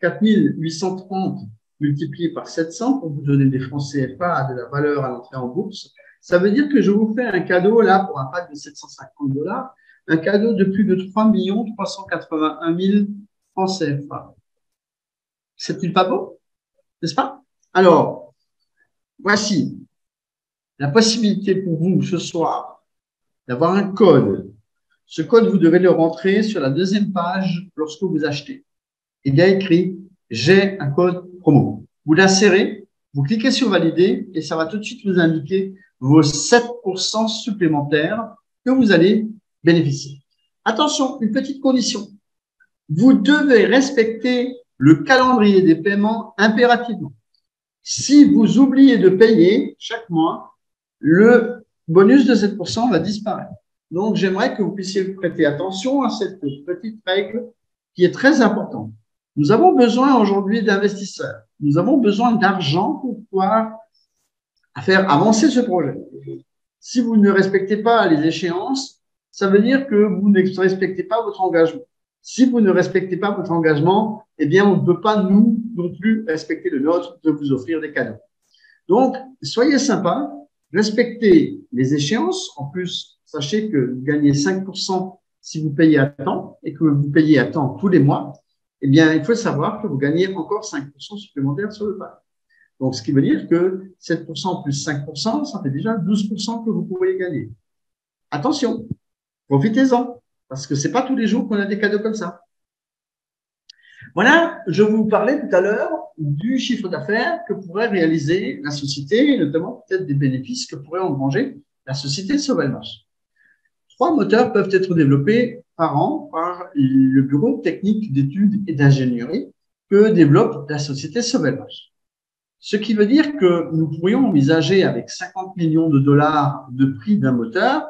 4 830 multiplié par 700 pour vous donner des francs CFA de la valeur à l'entrée en bourse. Ça veut dire que je vous fais un cadeau là pour un pack de $750, un cadeau de plus de 3 381 000 francs CFA. C'est-il pas beau? N'est-ce pas? Alors, voici la possibilité pour vous ce soir d'avoir un code. Ce code, vous devez le rentrer sur la deuxième page lorsque vous achetez. Il y a écrit « J'ai un code promo. Vous l'insérez, vous cliquez sur valider et ça va tout de suite vous indiquer vos 7% supplémentaires que vous allez bénéficier. Attention, une petite condition. Vous devez respecter le calendrier des paiements impérativement. Si vous oubliez de payer chaque mois, le bonus de 7% va disparaître. Donc, j'aimerais que vous puissiez prêter attention à cette petite règle qui est très importante. Nous avons besoin aujourd'hui d'investisseurs. Nous avons besoin d'argent pour pouvoir faire avancer ce projet. Si vous ne respectez pas les échéances, ça veut dire que vous ne respectez pas votre engagement. Si vous ne respectez pas votre engagement, eh bien, on ne peut pas, nous, non plus, respecter le nôtre de vous offrir des cadeaux. Donc, soyez sympa, respectez les échéances. En plus, sachez que vous gagnez 5% si vous payez à temps et que vous payez à temps tous les mois. Eh bien, il faut savoir que vous gagnez encore 5% supplémentaires sur le pack. Donc, ce qui veut dire que 7% plus 5%, ça fait déjà 12% que vous pourriez gagner. Attention, profitez-en, parce que c'est pas tous les jours qu'on a des cadeaux comme ça. Voilà, je vous parlais tout à l'heure du chiffre d'affaires que pourrait réaliser la société, et notamment peut-être des bénéfices que pourrait engranger la société Sauvelmash. 3 moteurs peuvent être développés par an par le bureau technique d'études et d'ingénierie que développe la société Sauvelmash. Ce qui veut dire que nous pourrions envisager avec 50 millions de dollars de prix d'un moteur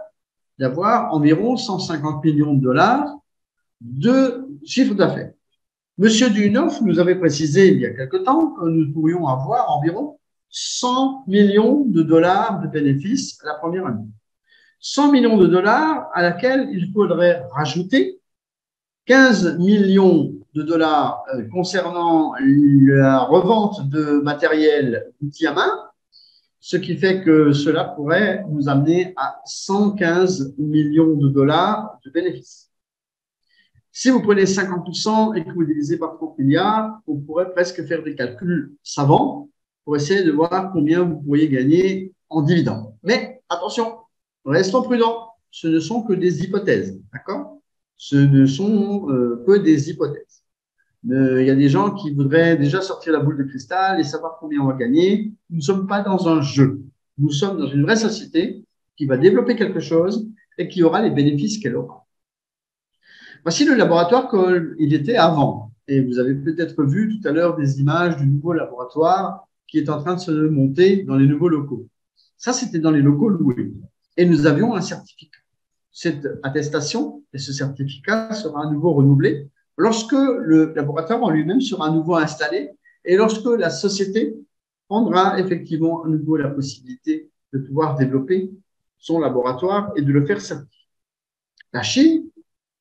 d'avoir environ 150 millions de dollars de chiffre d'affaires. Monsieur Dunoff nous avait précisé il y a quelque temps que nous pourrions avoir environ 100 millions de dollars de bénéfices à la première année. 100 millions de dollars à laquelle il faudrait rajouter 15 millions de dollars concernant la revente de matériel outils à main, ce qui fait que cela pourrait nous amener à 115 millions de dollars de bénéfices. Si vous prenez 50% et que vous divisez par 30 milliards, on pourrait presque faire des calculs savants pour essayer de voir combien vous pourriez gagner en dividendes. Mais attention, restons prudents, ce ne sont que des hypothèses, d'accord? Ce ne sont que des hypothèses. Il y a des gens qui voudraient déjà sortir la boule de cristal et savoir combien on va gagner. Nous ne sommes pas dans un jeu. Nous sommes dans une vraie société qui va développer quelque chose et qui aura les bénéfices qu'elle aura. Voici le laboratoire comme il était avant. Et vous avez peut-être vu tout à l'heure des images du nouveau laboratoire qui est en train de se monter dans les nouveaux locaux. Ça, c'était dans les locaux loués. Et nous avions un certificat. Cette attestation et ce certificat sera à nouveau renouvelé lorsque le laboratoire en lui-même sera à nouveau installé et lorsque la société prendra effectivement à nouveau la possibilité de pouvoir développer son laboratoire et de le faire certifier. La Chine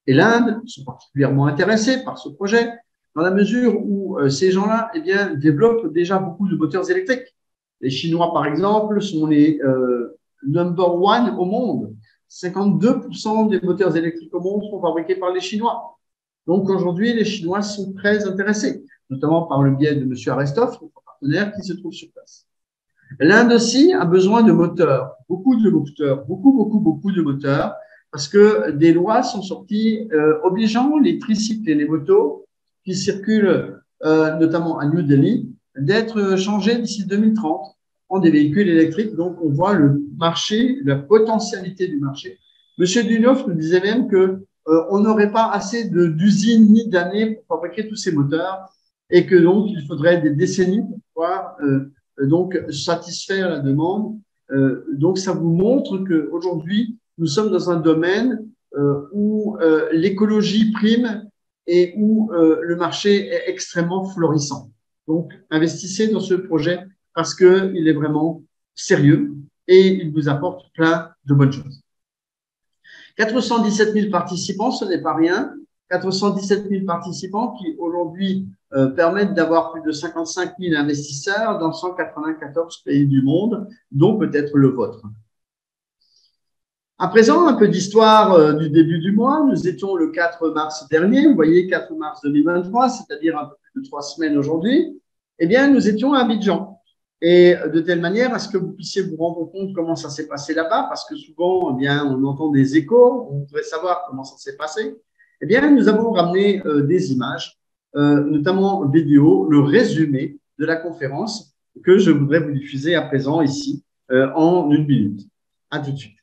et l'Inde sont particulièrement intéressés par ce projet dans la mesure où ces gens-là eh bien, développent déjà beaucoup de moteurs électriques. Les Chinois, par exemple, sont les number one au monde. 52% des moteurs électriques au monde sont fabriqués par les Chinois. Donc aujourd'hui, les Chinois sont très intéressés, notamment par le biais de M. Arestov, notre partenaire qui se trouve sur place. L'Inde aussi a besoin de moteurs, beaucoup de moteurs, beaucoup de moteurs, parce que des lois sont sorties obligeant les tricycles et les motos qui circulent notamment à New Delhi d'être changés d'ici 2030 en des véhicules électriques. Donc, on voit le marché, la potentialité du marché. Monsieur Dunoff nous disait même que on n'aurait pas assez d'usines ni d'années pour fabriquer tous ces moteurs et que donc il faudrait des décennies pour pouvoir donc satisfaire la demande. Donc, ça vous montre que aujourd'hui nous sommes dans un domaine où l'écologie prime et où le marché est extrêmement florissant. Donc, investissez dans ce projet parce qu'il est vraiment sérieux et il vous apporte plein de bonnes choses. 417 000 participants, ce n'est pas rien. 417 000 participants qui aujourd'hui permettent d'avoir plus de 55 000 investisseurs dans 194 pays du monde, dont peut-être le vôtre. À présent, un peu d'histoire du début du mois. Nous étions le 4 mars dernier, vous voyez 4 mars 2023, c'est-à-dire un peu plus de 3 semaines aujourd'hui. Eh bien, nous étions à Abidjan. Et de telle manière à ce que vous puissiez vous rendre compte comment ça s'est passé là-bas, parce que souvent, eh bien, on entend des échos, on voudrait savoir comment ça s'est passé. Eh bien, nous avons ramené des images, notamment vidéo, le résumé de la conférence que je voudrais vous diffuser à présent ici en 1 minute. À tout de suite.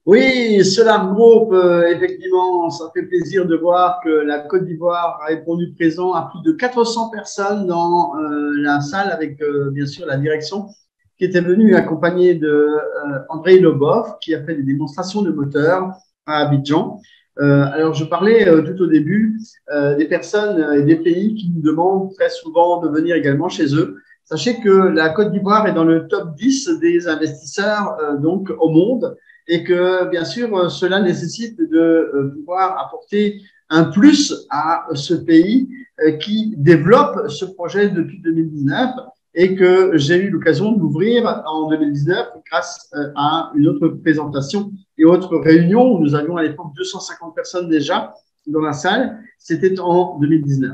Oui, Solar Group, effectivement, ça fait plaisir de voir que la Côte d'Ivoire a répondu présent à plus de 400 personnes dans la salle avec, bien sûr, la direction qui était venue accompagnée de André Lobov, qui a fait des démonstrations de moteurs à Abidjan. Alors, je parlais tout au début des personnes et des pays qui nous demandent très souvent de venir également chez eux. Sachez que la Côte d'Ivoire est dans le top 10 des investisseurs donc au monde. Et que, bien sûr, cela nécessite de pouvoir apporter un plus à ce pays qui développe ce projet depuis 2019 et que j'ai eu l'occasion d'ouvrir en 2019 grâce à une autre présentation et autre réunion où nous avions à l'époque 250 personnes déjà dans la salle. C'était en 2019.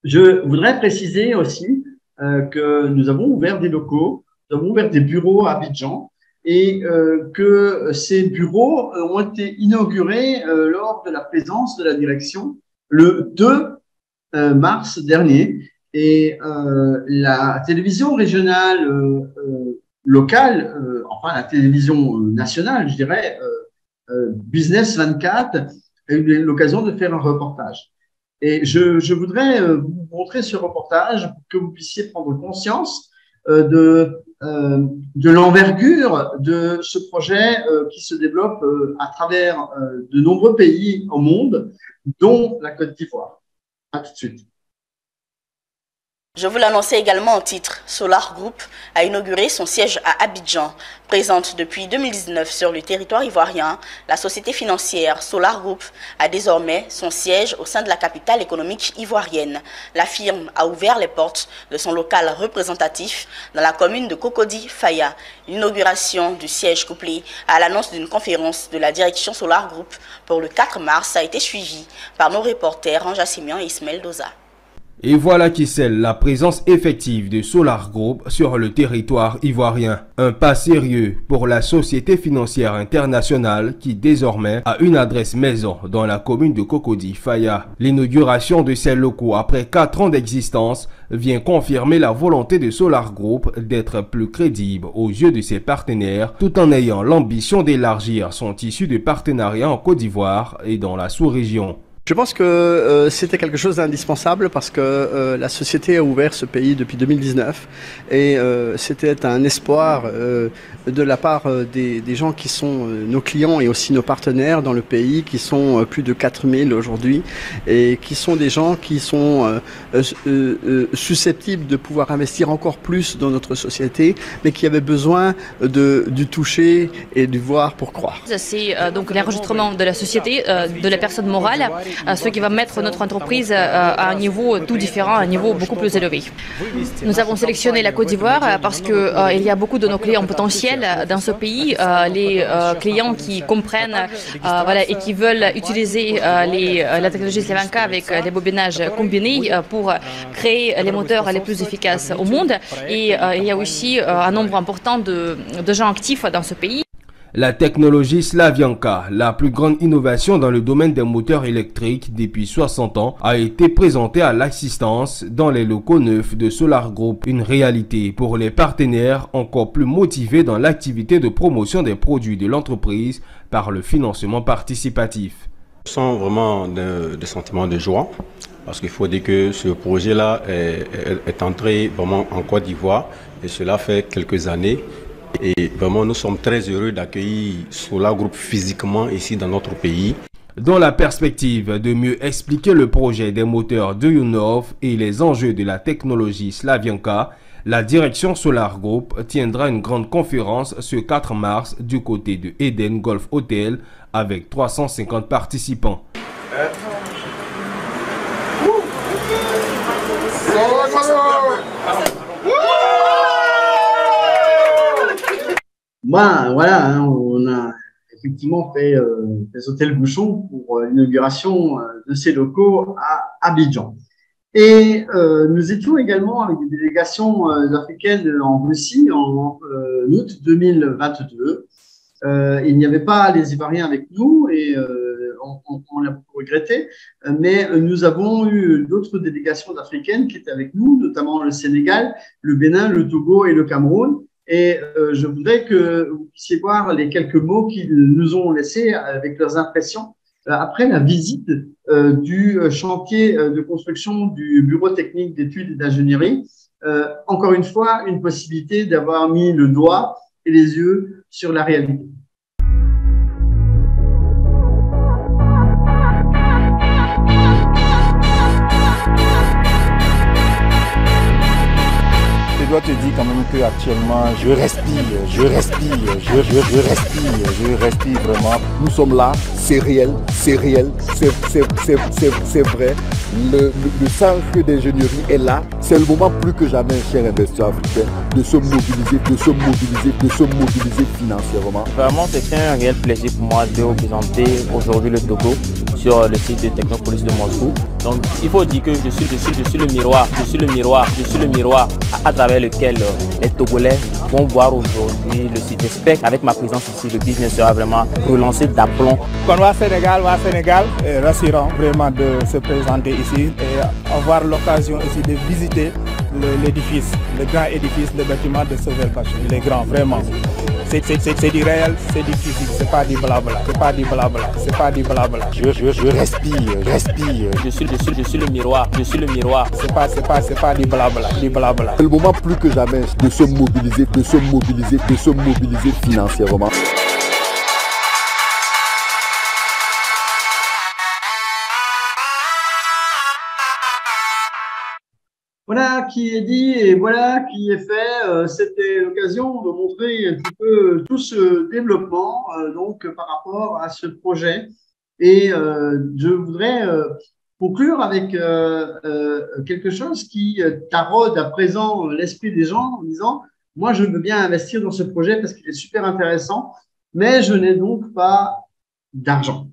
Je voudrais préciser aussi que nous avons ouvert des locaux, nous avons ouvert des bureaux à Abidjan, et que ces bureaux ont été inaugurés lors de la présence de la direction le 2 mars dernier. Et la télévision régionale locale, enfin la télévision nationale, je dirais, Business 24, a eu l'occasion de faire un reportage. Et je voudrais vous montrer ce reportage pour que vous puissiez prendre conscience de l'envergure de ce projet qui se développe à travers de nombreux pays au monde, dont la Côte d'Ivoire. À tout de suite. Je vous l'annonçais également en titre, Solar Group a inauguré son siège à Abidjan. Présente depuis 2019 sur le territoire ivoirien, la société financière Solar Group a désormais son siège au sein de la capitale économique ivoirienne. La firme a ouvert les portes de son local représentatif dans la commune de Cocody-Faya. L'inauguration du siège couplée à l'annonce d'une conférence de la direction Solar Group pour le 4 mars a été suivie par nos reporters Anja Simian et Ismaël Doza. Et voilà qui scelle la présence effective de Solar Group sur le territoire ivoirien. Un pas sérieux pour la société financière internationale qui désormais a une adresse maison dans la commune de Cocody-Faya. L'inauguration de ces locaux après 4 ans d'existence vient confirmer la volonté de Solar Group d'être plus crédible aux yeux de ses partenaires tout en ayant l'ambition d'élargir son tissu de partenariat en Côte d'Ivoire et dans la sous-région. Je pense que c'était quelque chose d'indispensable parce que la société a ouvert ce pays depuis 2019 et c'était un espoir de la part des gens qui sont nos clients et aussi nos partenaires dans le pays, qui sont plus de 4000 aujourd'hui et qui sont des gens qui sont susceptibles de pouvoir investir encore plus dans notre société, mais qui avaient besoin du toucher et du voir pour croire. C'est donc l'enregistrement de la société, de la personne morale, ce qui va mettre notre entreprise à un niveau tout différent, à un niveau beaucoup plus élevé. Nous avons sélectionné la Côte d'Ivoire parce qu'il y a beaucoup de nos clients potentiels dans ce pays, les clients qui comprennent et qui veulent utiliser la technologie Slavanka avec les bobinages combinés pour créer les moteurs les plus efficaces au monde. Et il y a aussi un nombre important de gens actifs dans ce pays. La technologie Slavanka, la plus grande innovation dans le domaine des moteurs électriques depuis 60 ans, a été présentée à l'assistance dans les locaux neufs de Solar Group. Une réalité pour les partenaires encore plus motivés dans l'activité de promotion des produits de l'entreprise par le financement participatif. Je sens vraiment des sentiments de joie parce qu'il faut dire que ce projet-là est entré vraiment en Côte d'Ivoire et cela fait quelques années. Et vraiment, nous sommes très heureux d'accueillir Solar Group physiquement ici dans notre pays. Dans la perspective de mieux expliquer le projet des moteurs de Yunov et les enjeux de la technologie Slavianka, la direction Solar Group tiendra une grande conférence ce 4 mars du côté de Eden Golf Hotel avec 350 participants. Voilà, hein, on a effectivement fait sauter le bouchon pour l'inauguration de ces locaux à Abidjan. Et nous étions également avec des délégations africaines en Russie en août 2022. Il n'y avait pas les Ivoiriens avec nous et on l'a beaucoup regretté, mais nous avons eu d'autres délégations africaines qui étaient avec nous, notamment le Sénégal, le Bénin, le Togo et le Cameroun. Et je voudrais que vous puissiez voir les quelques mots qu'ils nous ont laissés avec leurs impressions après la visite du chantier de construction du bureau technique d'études et d'ingénierie. Encore une fois, une possibilité d'avoir mis le doigt et les yeux sur la réalité. Je dois te dire quand même qu'actuellement, je respire vraiment. Nous sommes là, c'est réel, c'est vrai. Le cercle d'ingénierie est là. C'est le moment plus que jamais, chers investisseurs africains, de se mobiliser financièrement. Vraiment, c'est un réel plaisir pour moi de représenter aujourd'hui le Togo sur le site de Technopolis de Moscou. Donc, il faut dire que je suis le miroir à travers lequel les Togolais vont voir aujourd'hui le site. J'espère qu'avec ma présence ici, le business sera vraiment relancé d'aplomb. Quand on va à Sénégal, rassurant vraiment de se présenter ici et avoir l'occasion aussi de visiter l'édifice, le grand édifice, le bâtiment de Sauvel-Bachir. Il est grand, vraiment. C'est du réel, c'est du physique, c'est pas du blabla. Je respire. Je suis le miroir. C'est pas du blabla. C'est le moment plus que jamais de se mobiliser financièrement. Voilà qui est dit et voilà qui est fait. C'était l'occasion de montrer un petit peu tout ce développement donc par rapport à ce projet. Et je voudrais conclure avec quelque chose qui taraude à présent l'esprit des gens en disant « Moi, je veux bien investir dans ce projet parce qu'il est super intéressant, mais je n'ai donc pas d'argent. »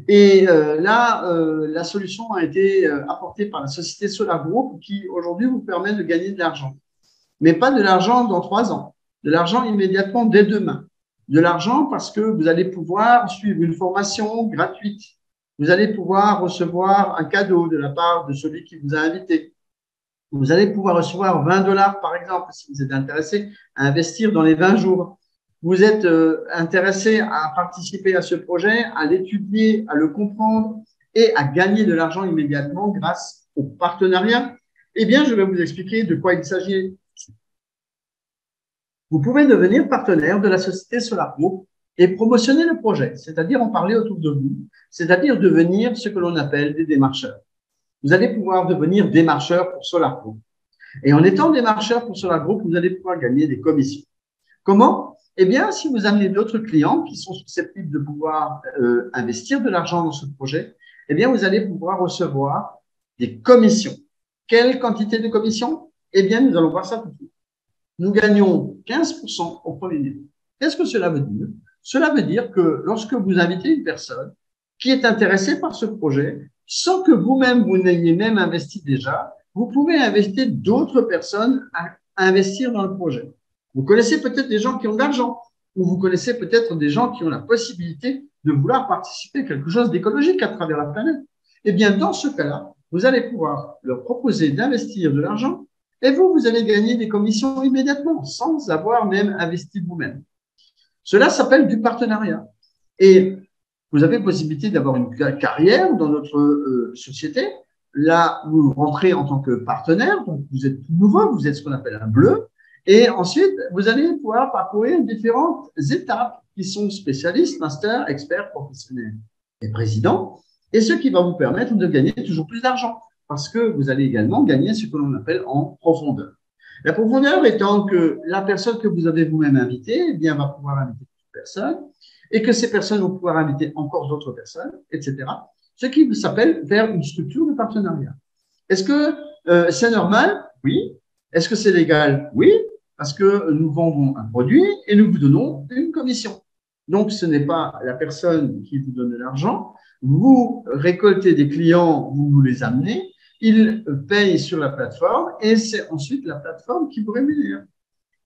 Et la solution a été apportée par la société Solar Group qui aujourd'hui vous permet de gagner de l'argent. Mais pas de l'argent dans 3 ans, de l'argent immédiatement dès demain. De l'argent parce que vous allez pouvoir suivre une formation gratuite. Vous allez pouvoir recevoir un cadeau de la part de celui qui vous a invité. Vous allez pouvoir recevoir 20 $ par exemple si vous êtes intéressé à investir dans les 20 jours. Vous êtes intéressé à participer à ce projet, à l'étudier, à le comprendre et à gagner de l'argent immédiatement grâce au partenariat. Eh bien, je vais vous expliquer de quoi il s'agit. Vous pouvez devenir partenaire de la société Solar Group et promotionner le projet, c'est-à-dire en parler autour de vous, c'est-à-dire devenir ce que l'on appelle des démarcheurs. Vous allez pouvoir devenir démarcheur pour Solar Group. Et en étant démarcheur pour Solar Group, vous allez pouvoir gagner des commissions. Comment? Eh bien, si vous amenez d'autres clients qui sont susceptibles de pouvoir investir de l'argent dans ce projet, eh bien, vous allez pouvoir recevoir des commissions. Quelle quantité de commissions? Eh bien, nous allons voir ça tout de suite. Nous gagnons 15% au premier niveau. Qu'est-ce que cela veut dire? Cela veut dire que lorsque vous invitez une personne qui est intéressée par ce projet, sans que vous-même, vous n'ayez même investi déjà, vous pouvez inviter d'autres personnes à investir dans le projet. Vous connaissez peut-être des gens qui ont de l'argent ou vous connaissez peut-être des gens qui ont la possibilité de vouloir participer à quelque chose d'écologique à travers la planète. Eh bien, dans ce cas-là, vous allez pouvoir leur proposer d'investir de l'argent et vous allez gagner des commissions immédiatement sans avoir même investi vous-même. Cela s'appelle du partenariat. Et vous avez possibilité d'avoir une carrière dans notre société. là, vous rentrez en tant que partenaire, donc vous êtes tout nouveau, vous êtes ce qu'on appelle un bleu, et ensuite, vous allez pouvoir parcourir différentes étapes qui sont spécialistes, master, experts, professionnels et présidents, et ce qui va vous permettre de gagner toujours plus d'argent, parce que vous allez également gagner ce que l'on appelle en profondeur. La profondeur étant que la personne que vous avez vous-même invitée, eh bien, va pouvoir inviter d'autres personnes, et que ces personnes vont pouvoir inviter encore d'autres personnes, etc. Ce qui s'appelle faire une structure de partenariat. Est-ce que c'est normal? Oui. Est-ce que c'est légal? Oui. Parce que nous vendons un produit et nous vous donnons une commission. Donc, ce n'est pas la personne qui vous donne de l'argent. Vous récoltez des clients, vous nous les amenez, ils payent sur la plateforme et c'est ensuite la plateforme qui vous rémunère.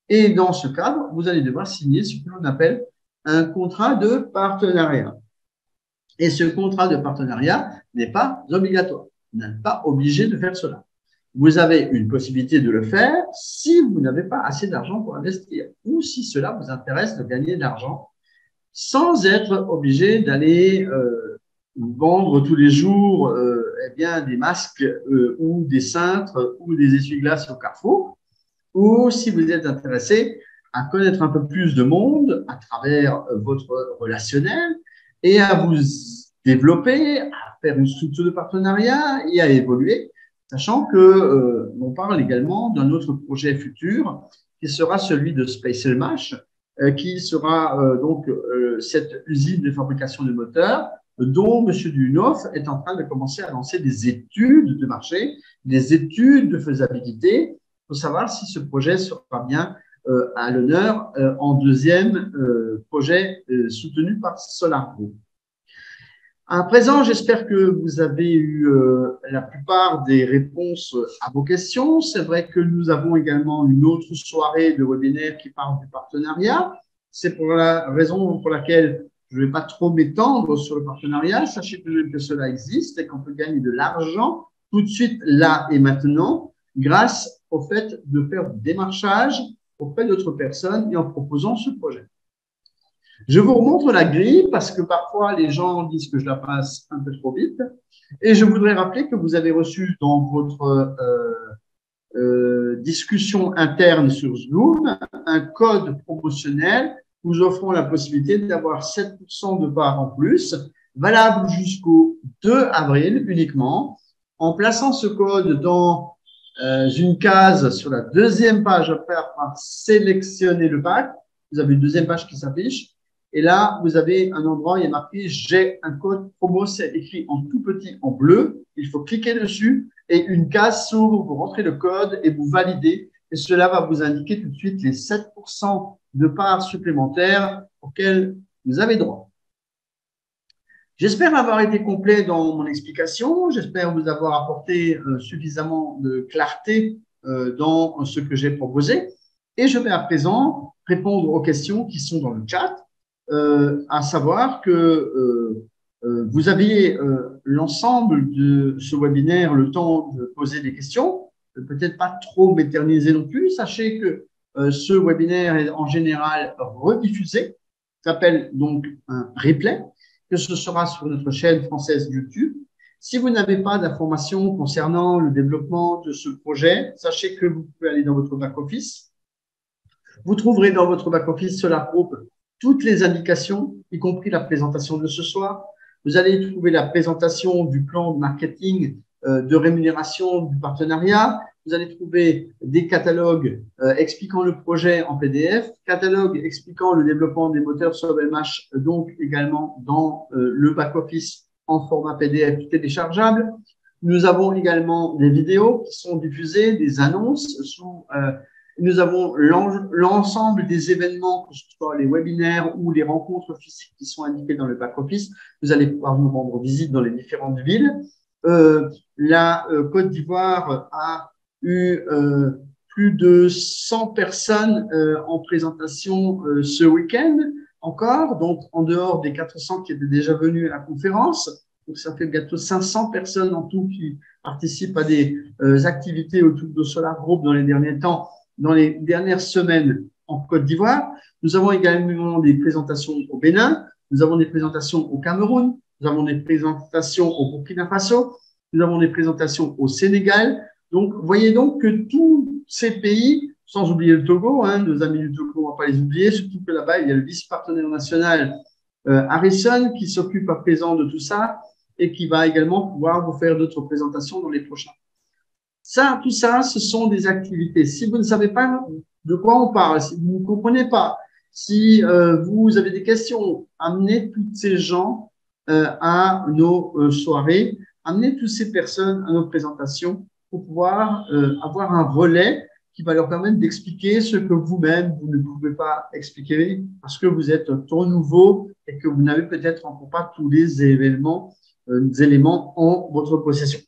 Et dans ce cadre, vous allez devoir signer ce que l'on appelle un contrat de partenariat. Et ce contrat de partenariat n'est pas obligatoire. Vous n'êtes pas obligé de faire cela. Vous avez une possibilité de le faire si vous n'avez pas assez d'argent pour investir ou si cela vous intéresse de gagner de l'argent sans être obligé d'aller vendre tous les jours eh bien, des masques ou des cintres ou des essuie-glaces au Carrefour, ou si vous êtes intéressé à connaître un peu plus de monde à travers votre relationnel et à vous développer, à faire une structure de partenariat et à évoluer, sachant que on parle également d'un autre projet futur qui sera celui de Space Elmash, qui sera donc cette usine de fabrication de moteurs dont M. Dunoff est en train de commencer à lancer des études de marché, des études de faisabilité pour savoir si ce projet sera bien à l'honneur en deuxième projet soutenu par Solar Group. À présent, j'espère que vous avez eu la plupart des réponses à vos questions. C'est vrai que nous avons également une autre soirée de webinaire qui parle du partenariat. C'est pour la raison pour laquelle je ne vais pas trop m'étendre sur le partenariat. Sachez que cela existe et qu'on peut gagner de l'argent tout de suite, là et maintenant, grâce au fait de faire du démarchage auprès d'autres personnes et en proposant ce projet. Je vous remontre la grille parce que parfois les gens disent que je la passe un peu trop vite. Et je voudrais rappeler que vous avez reçu dans votre discussion interne sur Zoom un code promotionnel vous offrant la possibilité d'avoir 7% de part en plus, valable jusqu'au 2 avril uniquement. En plaçant ce code dans une case sur la deuxième page après avoir sélectionné le pack, vous avez une deuxième page qui s'affiche. Et là, vous avez un endroit, il y a marqué « J'ai un code promo », c'est écrit en tout petit en bleu. Il faut cliquer dessus et une case s'ouvre, vous rentrez le code et vous validez. Et cela va vous indiquer tout de suite les 7% de parts supplémentaires auxquelles vous avez droit. J'espère avoir été complet dans mon explication. J'espère vous avoir apporté suffisamment de clarté dans ce que j'ai proposé. Et je vais à présent répondre aux questions qui sont dans le chat. À savoir que vous aviez l'ensemble de ce webinaire le temps de poser des questions, peut-être pas trop m'éterniser non plus. Sachez que ce webinaire est en général rediffusé, s'appelle donc un replay, que ce sera sur notre chaîne française YouTube. Si vous n'avez pas d'informations concernant le développement de ce projet, sachez que vous pouvez aller dans votre back-office. Vous trouverez dans votre back-office Solar Group toutes les indications, y compris la présentation de ce soir. Vous allez trouver la présentation du plan de marketing, de rémunération du partenariat. Vous allez trouver des catalogues expliquant le projet en PDF, catalogues expliquant le développement des moteurs sur LMH, donc également dans le back-office en format PDF téléchargeable. Nous avons également des vidéos qui sont diffusées, des annonces sous… Nous avons l'ensemble des événements, que ce soit les webinaires ou les rencontres physiques qui sont indiquées dans le back-office. Vous allez pouvoir nous rendre visite dans les différentes villes. La Côte d'Ivoire a eu plus de 100 personnes en présentation ce week-end encore, donc en dehors des 400 qui étaient déjà venus à la conférence. Donc, ça fait bientôt 500 personnes en tout qui participent à des activités autour de Solar Group dans les derniers temps. Dans les dernières semaines en Côte d'Ivoire. Nous avons également des présentations au Bénin, nous avons des présentations au Cameroun, nous avons des présentations au Burkina Faso, Nous avons des présentations au Sénégal. Donc, voyez donc que tous ces pays, sans oublier le Togo, nos amis du Togo, on ne va pas les oublier, surtout que là-bas, il y a le vice-partenaire national Harrison qui s'occupe à présent de tout ça et qui va également pouvoir vous faire d'autres présentations dans les prochains. Ça, tout ça, ce sont des activités. Si vous ne savez pas de quoi on parle, si vous ne comprenez pas, si vous avez des questions, amenez toutes ces gens à nos soirées, amenez toutes ces personnes à nos présentations pour pouvoir avoir un relais qui va leur permettre d'expliquer ce que vous-même, vous ne pouvez pas expliquer parce que vous êtes trop nouveau et que vous n'avez peut-être encore pas tous les éléments en votre possession.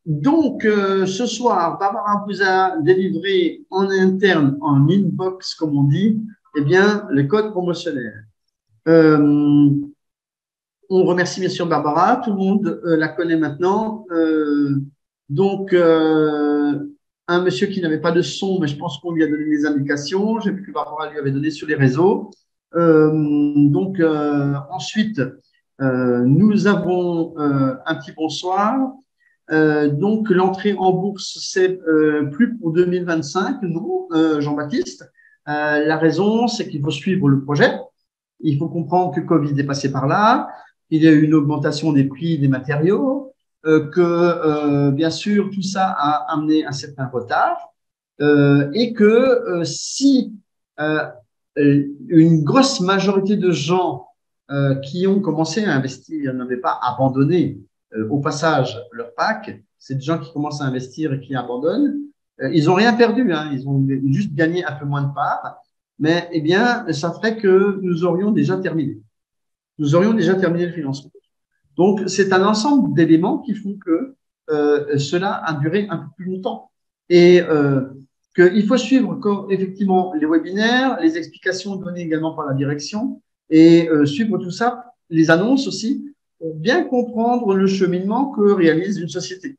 Donc, ce soir, Barbara vous a délivré en interne, en inbox, comme on dit, eh bien, le code promotionnel. On remercie bien sûr Barbara, tout le monde la connaît maintenant. Donc, un monsieur qui n'avait pas de son, mais je pense qu'on lui a donné des indications. J'ai vu que Barbara lui avait donné sur les réseaux. Ensuite, nous avons un petit bonsoir. Donc, l'entrée en bourse, c'est plus pour 2025, non, Jean-Baptiste. La raison, c'est qu'il faut suivre le projet. Il faut comprendre que Covid est passé par là, qu'il y a eu une augmentation des prix des matériaux, que bien sûr tout ça a amené un certain retard et que si une grosse majorité de gens qui ont commencé à investir n'avaient pas abandonné au passage leur PAC, c'est des gens qui commencent à investir et qui abandonnent, ils n'ont rien perdu, ils ont juste gagné un peu moins de parts, mais eh bien ça ferait que nous aurions déjà terminé. Nous aurions déjà terminé le financement. Donc, c'est un ensemble d'éléments qui font que cela a duré un peu plus longtemps. Et qu'il faut suivre effectivement les webinaires, les explications données également par la direction et suivre tout ça, les annonces aussi, pour bien comprendre le cheminement que réalise une société.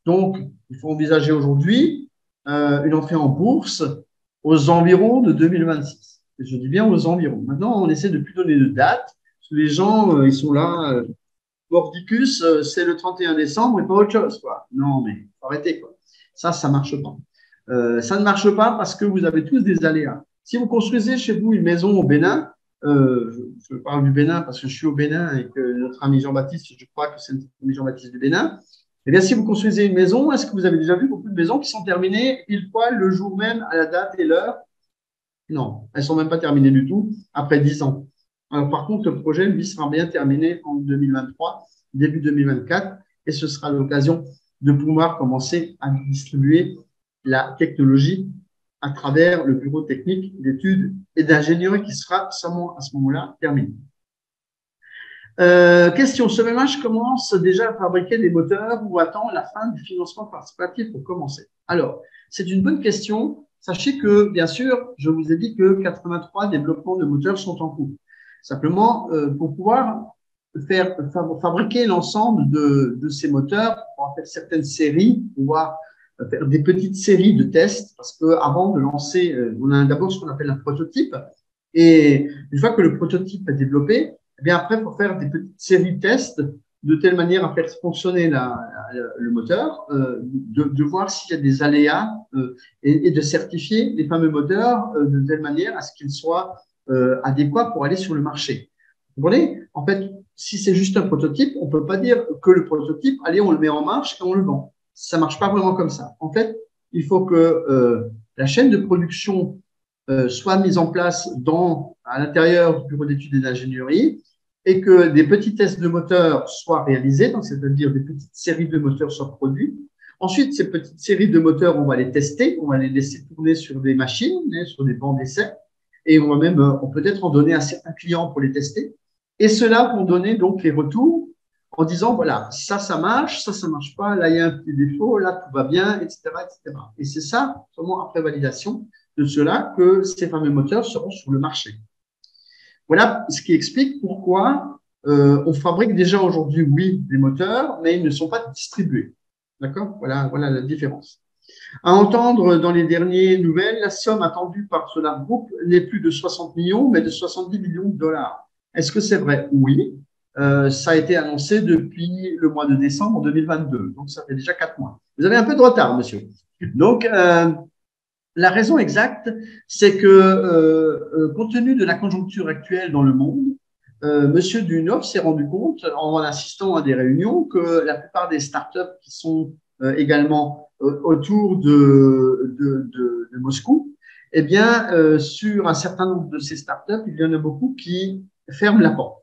Donc, il faut envisager aujourd'hui une entrée en bourse aux environs de 2026. Et je dis bien aux environs. Maintenant, on essaie de plus donner de date. Les gens, ils sont là, mordicus, c'est le 31 décembre et pas autre chose, quoi. Non, mais faut arrêter, quoi. Ça marche pas. Ça ne marche pas parce que vous avez tous des aléas. Si vous construisez chez vous une maison au Bénin, je parle du Bénin parce que je suis au Bénin et que notre ami Jean-Baptiste, je crois que c'est notre ami Jean-Baptiste du Bénin, eh bien, si vous construisez une maison, est-ce que vous avez déjà vu beaucoup de maisons qui sont terminées pile poil le jour même, à la date et l'heure? Non, elles sont même pas terminées du tout après 10 ans. Alors, par contre, le projet, lui, sera bien terminé en 2023, début 2024, et ce sera l'occasion de pouvoir commencer à distribuer la technologie à travers le bureau technique d'études et d'ingénierie qui sera seulement à ce moment-là terminé. Question, ce MMH commence déjà à fabriquer des moteurs ou attend la fin du financement participatif pour commencer? Alors, c'est une bonne question. Sachez que, bien sûr, je vous ai dit que 83 développements de moteurs sont en cours. Simplement, pour pouvoir fabriquer l'ensemble de ces moteurs, pour faire certaines séries, pouvoir faire des petites séries de tests, parce que avant de lancer, on a d'abord ce qu'on appelle un prototype, et une fois que le prototype est développé, eh bien après, il faut faire des petites séries de tests de telle manière à faire fonctionner le moteur, de voir s'il y a des aléas et de certifier les fameux moteurs de telle manière à ce qu'ils soient adéquats pour aller sur le marché. Vous comprenez? En fait, si c'est juste un prototype, on peut pas dire que le prototype, allez, on le met en marche et on le vend. Ça marche pas vraiment comme ça. En fait, il faut que la chaîne de production soit mise en place à l'intérieur du bureau d'études et d'ingénierie et que des petits tests de moteurs soient réalisés, donc c'est-à-dire des petites séries de moteurs soient produits. Ensuite, ces petites séries de moteurs, on va les tester, on va les laisser tourner sur des machines, sur des bancs d'essai, et on peut peut-être en donner à certains clients pour les tester. Et ceux-là vont donner donc les retours en disant, voilà, ça marche, ça marche pas, là, il y a un petit défaut, là, tout va bien, etc., etc. Et c'est ça, seulement après validation de cela, que ces fameux moteurs seront sur le marché. Voilà ce qui explique pourquoi on fabrique déjà aujourd'hui, oui, des moteurs, mais ils ne sont pas distribués. D'accord? Voilà la différence. À entendre dans les dernières nouvelles, la somme attendue par Solar Group n'est plus de 60 millions, mais de 70 millions de dollars. Est-ce que c'est vrai? Oui. Ça a été annoncé depuis le mois de décembre 2022, donc ça fait déjà 4 mois. Vous avez un peu de retard, monsieur. Donc, la raison exacte, c'est que, compte tenu de la conjoncture actuelle dans le monde, Monsieur Dunehoff s'est rendu compte, en assistant à des réunions, que la plupart des startups qui sont également autour de Moscou, eh bien, sur un certain nombre de ces startups, il y en a beaucoup qui ferment la porte.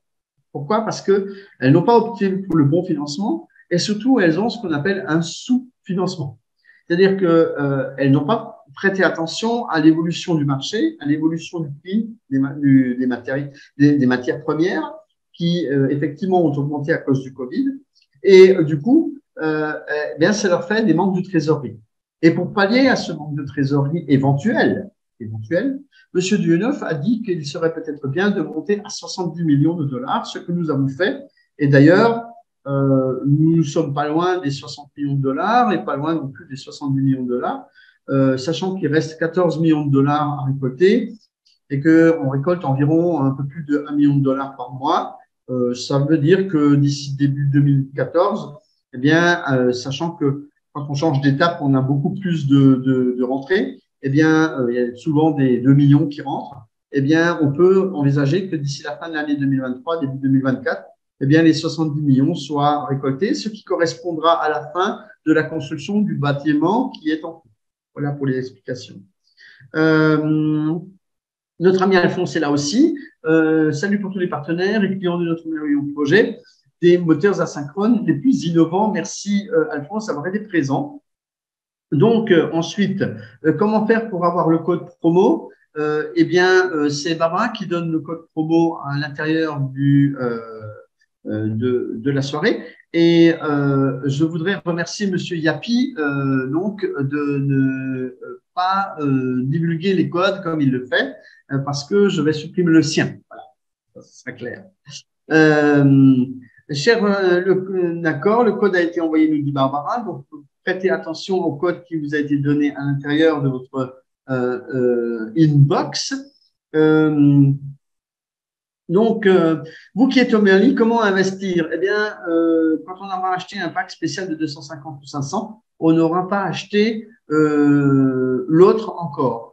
Pourquoi? Parce qu'elles n'ont pas opté pour le bon financement et surtout, elles ont ce qu'on appelle un sous-financement. C'est-à-dire qu'elles n'ont pas prêté attention à l'évolution du marché, à l'évolution du prix des matières premières qui, effectivement, ont augmenté à cause du Covid. Et du coup, eh bien, ça leur fait des manques de trésorerie. Et pour pallier à ce manque de trésorerie éventuel, Monsieur Dunehoff a dit qu'il serait peut-être bien de monter à 70 millions de dollars, ce que nous avons fait. Et d'ailleurs, nous ne sommes pas loin des 60 millions de dollars et pas loin non plus des 70 millions de dollars, sachant qu'il reste 14 millions de dollars à récolter et qu'on récolte environ un peu plus de 1 million de dollars par mois. Ça veut dire que d'ici début 2014, eh bien, sachant que quand on change d'étape, on a beaucoup plus de rentrées, eh bien, il y a souvent des 2 millions qui rentrent, eh bien, on peut envisager que d'ici la fin de l'année 2023, début 2024, eh bien, les 70 millions soient récoltés, ce qui correspondra à la fin de la construction du bâtiment qui est en cours. Voilà pour les explications. Notre ami Alphonse est là aussi. Salut pour tous les partenaires et clients de notre merveilleux projet, des moteurs asynchrones les plus innovants. Merci Alphonse d'avoir été présent. Donc, ensuite, comment faire pour avoir le code promo? Eh bien, c'est Barbara qui donne le code promo à l'intérieur de la soirée. Et je voudrais remercier Monsieur Yapi donc de ne pas divulguer les codes comme il le fait, parce que je vais supprimer le sien. Voilà, ça sera clair. D'accord, le code a été envoyé, nous dit Barbara, donc prêtez attention au code qui vous a été donné à l'intérieur de votre inbox. Donc, vous qui êtes au Merli, comment investir? Eh bien, quand on aura acheté un pack spécial de 250 ou 500, on n'aura pas acheté l'autre encore.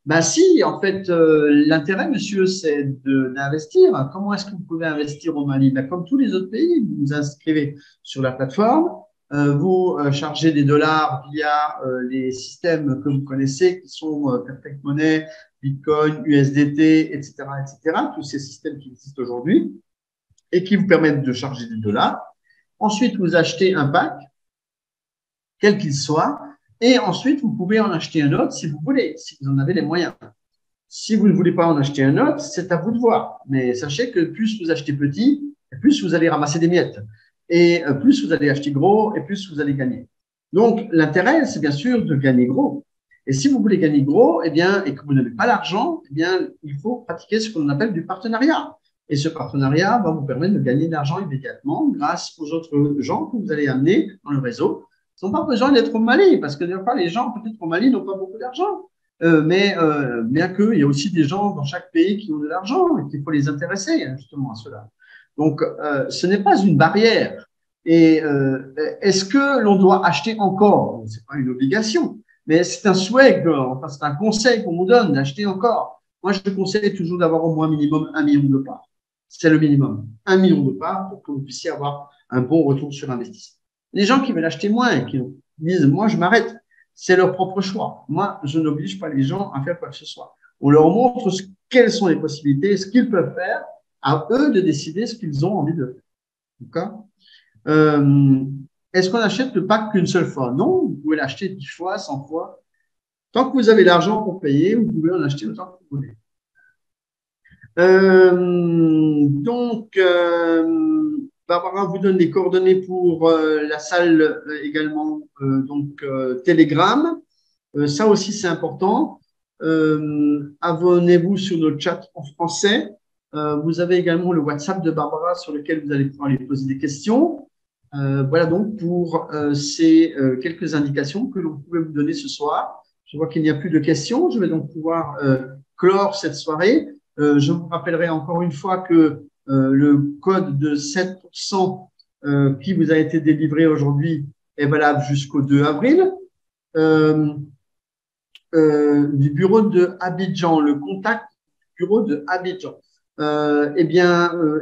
Ben si, en fait, l'intérêt, monsieur, c'est d'investir. Comment est-ce que vous pouvez investir au Mali? Ben, comme tous les autres pays, vous vous inscrivez sur la plateforme, vous chargez des dollars via les systèmes que vous connaissez, qui sont Perfect Money, Bitcoin, USDT, etc., tous ces systèmes qui existent aujourd'hui et qui vous permettent de charger des dollars. Ensuite, vous achetez un pack, quel qu'il soit, et ensuite, vous pouvez en acheter un autre si vous voulez, si vous en avez les moyens. Si vous ne voulez pas en acheter un autre, c'est à vous de voir. Mais sachez que plus vous achetez petit, plus vous allez ramasser des miettes. Et plus vous allez acheter gros, et plus vous allez gagner. Donc, l'intérêt, c'est bien sûr de gagner gros. Et si vous voulez gagner gros, eh bien, et que vous n'avez pas l'argent, eh bien, il faut pratiquer ce qu'on appelle du partenariat. Et ce partenariat va vous permettre de gagner de l'argent immédiatement grâce aux autres gens que vous allez amener dans le réseau. Ils n'ont pas besoin d'être au Mali, parce que des fois, les gens, peut-être au Mali, n'ont pas beaucoup d'argent. Mais bien qu'il y a aussi des gens dans chaque pays qui ont de l'argent et qu'il faut les intéresser justement à cela. Donc, ce n'est pas une barrière. Et est-ce que l'on doit acheter encore? Ce n'est pas une obligation, mais c'est un souhait, enfin, c'est un conseil qu'on vous donne d'acheter encore. Moi, je conseille toujours d'avoir au moins minimum 1 million de parts. C'est le minimum. 1 million de parts pour que vous puissiez avoir un bon retour sur investissement. Les gens qui veulent acheter moins et qui disent, moi, je m'arrête, c'est leur propre choix. Moi, je n'oblige pas les gens à faire quoi que ce soit. On leur montre quelles sont les possibilités, ce qu'ils peuvent faire, à eux de décider ce qu'ils ont envie de faire. D'accord? Est-ce qu'on achète le pack qu'une seule fois? Non, vous pouvez l'acheter 10 fois, 100 fois. Tant que vous avez l'argent pour payer, vous pouvez en acheter autant que vous voulez. Barbara vous donne les coordonnées pour la salle également, Telegram. Ça aussi, c'est important. Abonnez-vous sur notre chat en français. Vous avez également le WhatsApp de Barbara sur lequel vous allez pouvoir lui poser des questions. Voilà donc pour ces quelques indications que l'on pouvait vous donner ce soir. Je vois qu'il n'y a plus de questions. Je vais donc pouvoir clore cette soirée. Je vous rappellerai encore une fois que le code de 7% qui vous a été délivré aujourd'hui est valable jusqu'au 2 avril. Du bureau de Abidjan, le contact du bureau de Abidjan.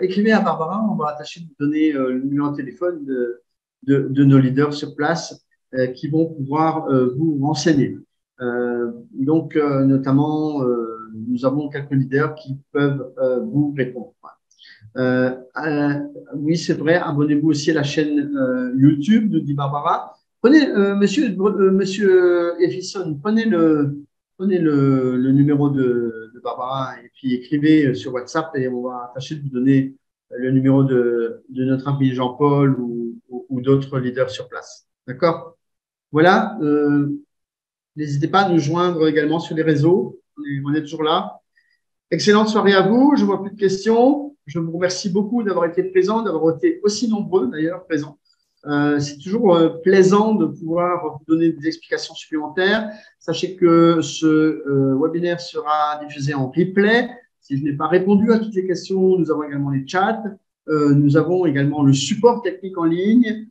Écrivez à Barbara, on va attacher de vous donner le numéro de téléphone de nos leaders sur place qui vont pouvoir vous renseigner. Notamment, nous avons quelques leaders qui peuvent vous répondre. Oui, c'est vrai, abonnez-vous aussi à la chaîne YouTube, nous dit Barbara. Prenez, monsieur Effison, prenez le numéro de Barbara et puis écrivez sur WhatsApp et on va tâcher de vous donner le numéro de notre ami Jean-Paul ou d'autres leaders sur place. D'accord? Voilà. N'hésitez pas à nous joindre également sur les réseaux. On est toujours là. Excellente soirée à vous. Je ne vois plus de questions. Je vous remercie beaucoup d'avoir été présents, d'avoir été aussi nombreux d'ailleurs présents. C'est toujours plaisant de pouvoir vous donner des explications supplémentaires. Sachez que ce webinaire sera diffusé en replay. Si je n'ai pas répondu à toutes les questions, nous avons également les chats. Nous avons également le support technique en ligne.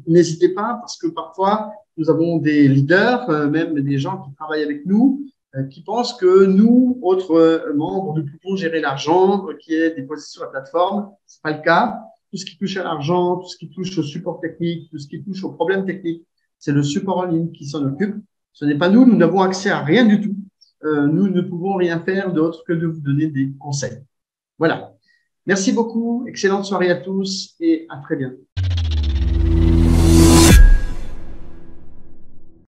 N'hésitez pas parce que parfois, nous avons des leaders, même des gens qui travaillent avec nous, qui pensent que nous, autres membres, nous pouvons gérer l'argent qui est déposé sur la plateforme. Ce n'est pas le cas. Tout ce qui touche à l'argent, tout ce qui touche au support technique, tout ce qui touche aux problèmes techniques, c'est le support en ligne qui s'en occupe. Ce n'est pas nous, nous n'avons accès à rien du tout. Nous ne pouvons rien faire d'autre que de vous donner des conseils. Voilà. Merci beaucoup, excellente soirée à tous et à très bientôt.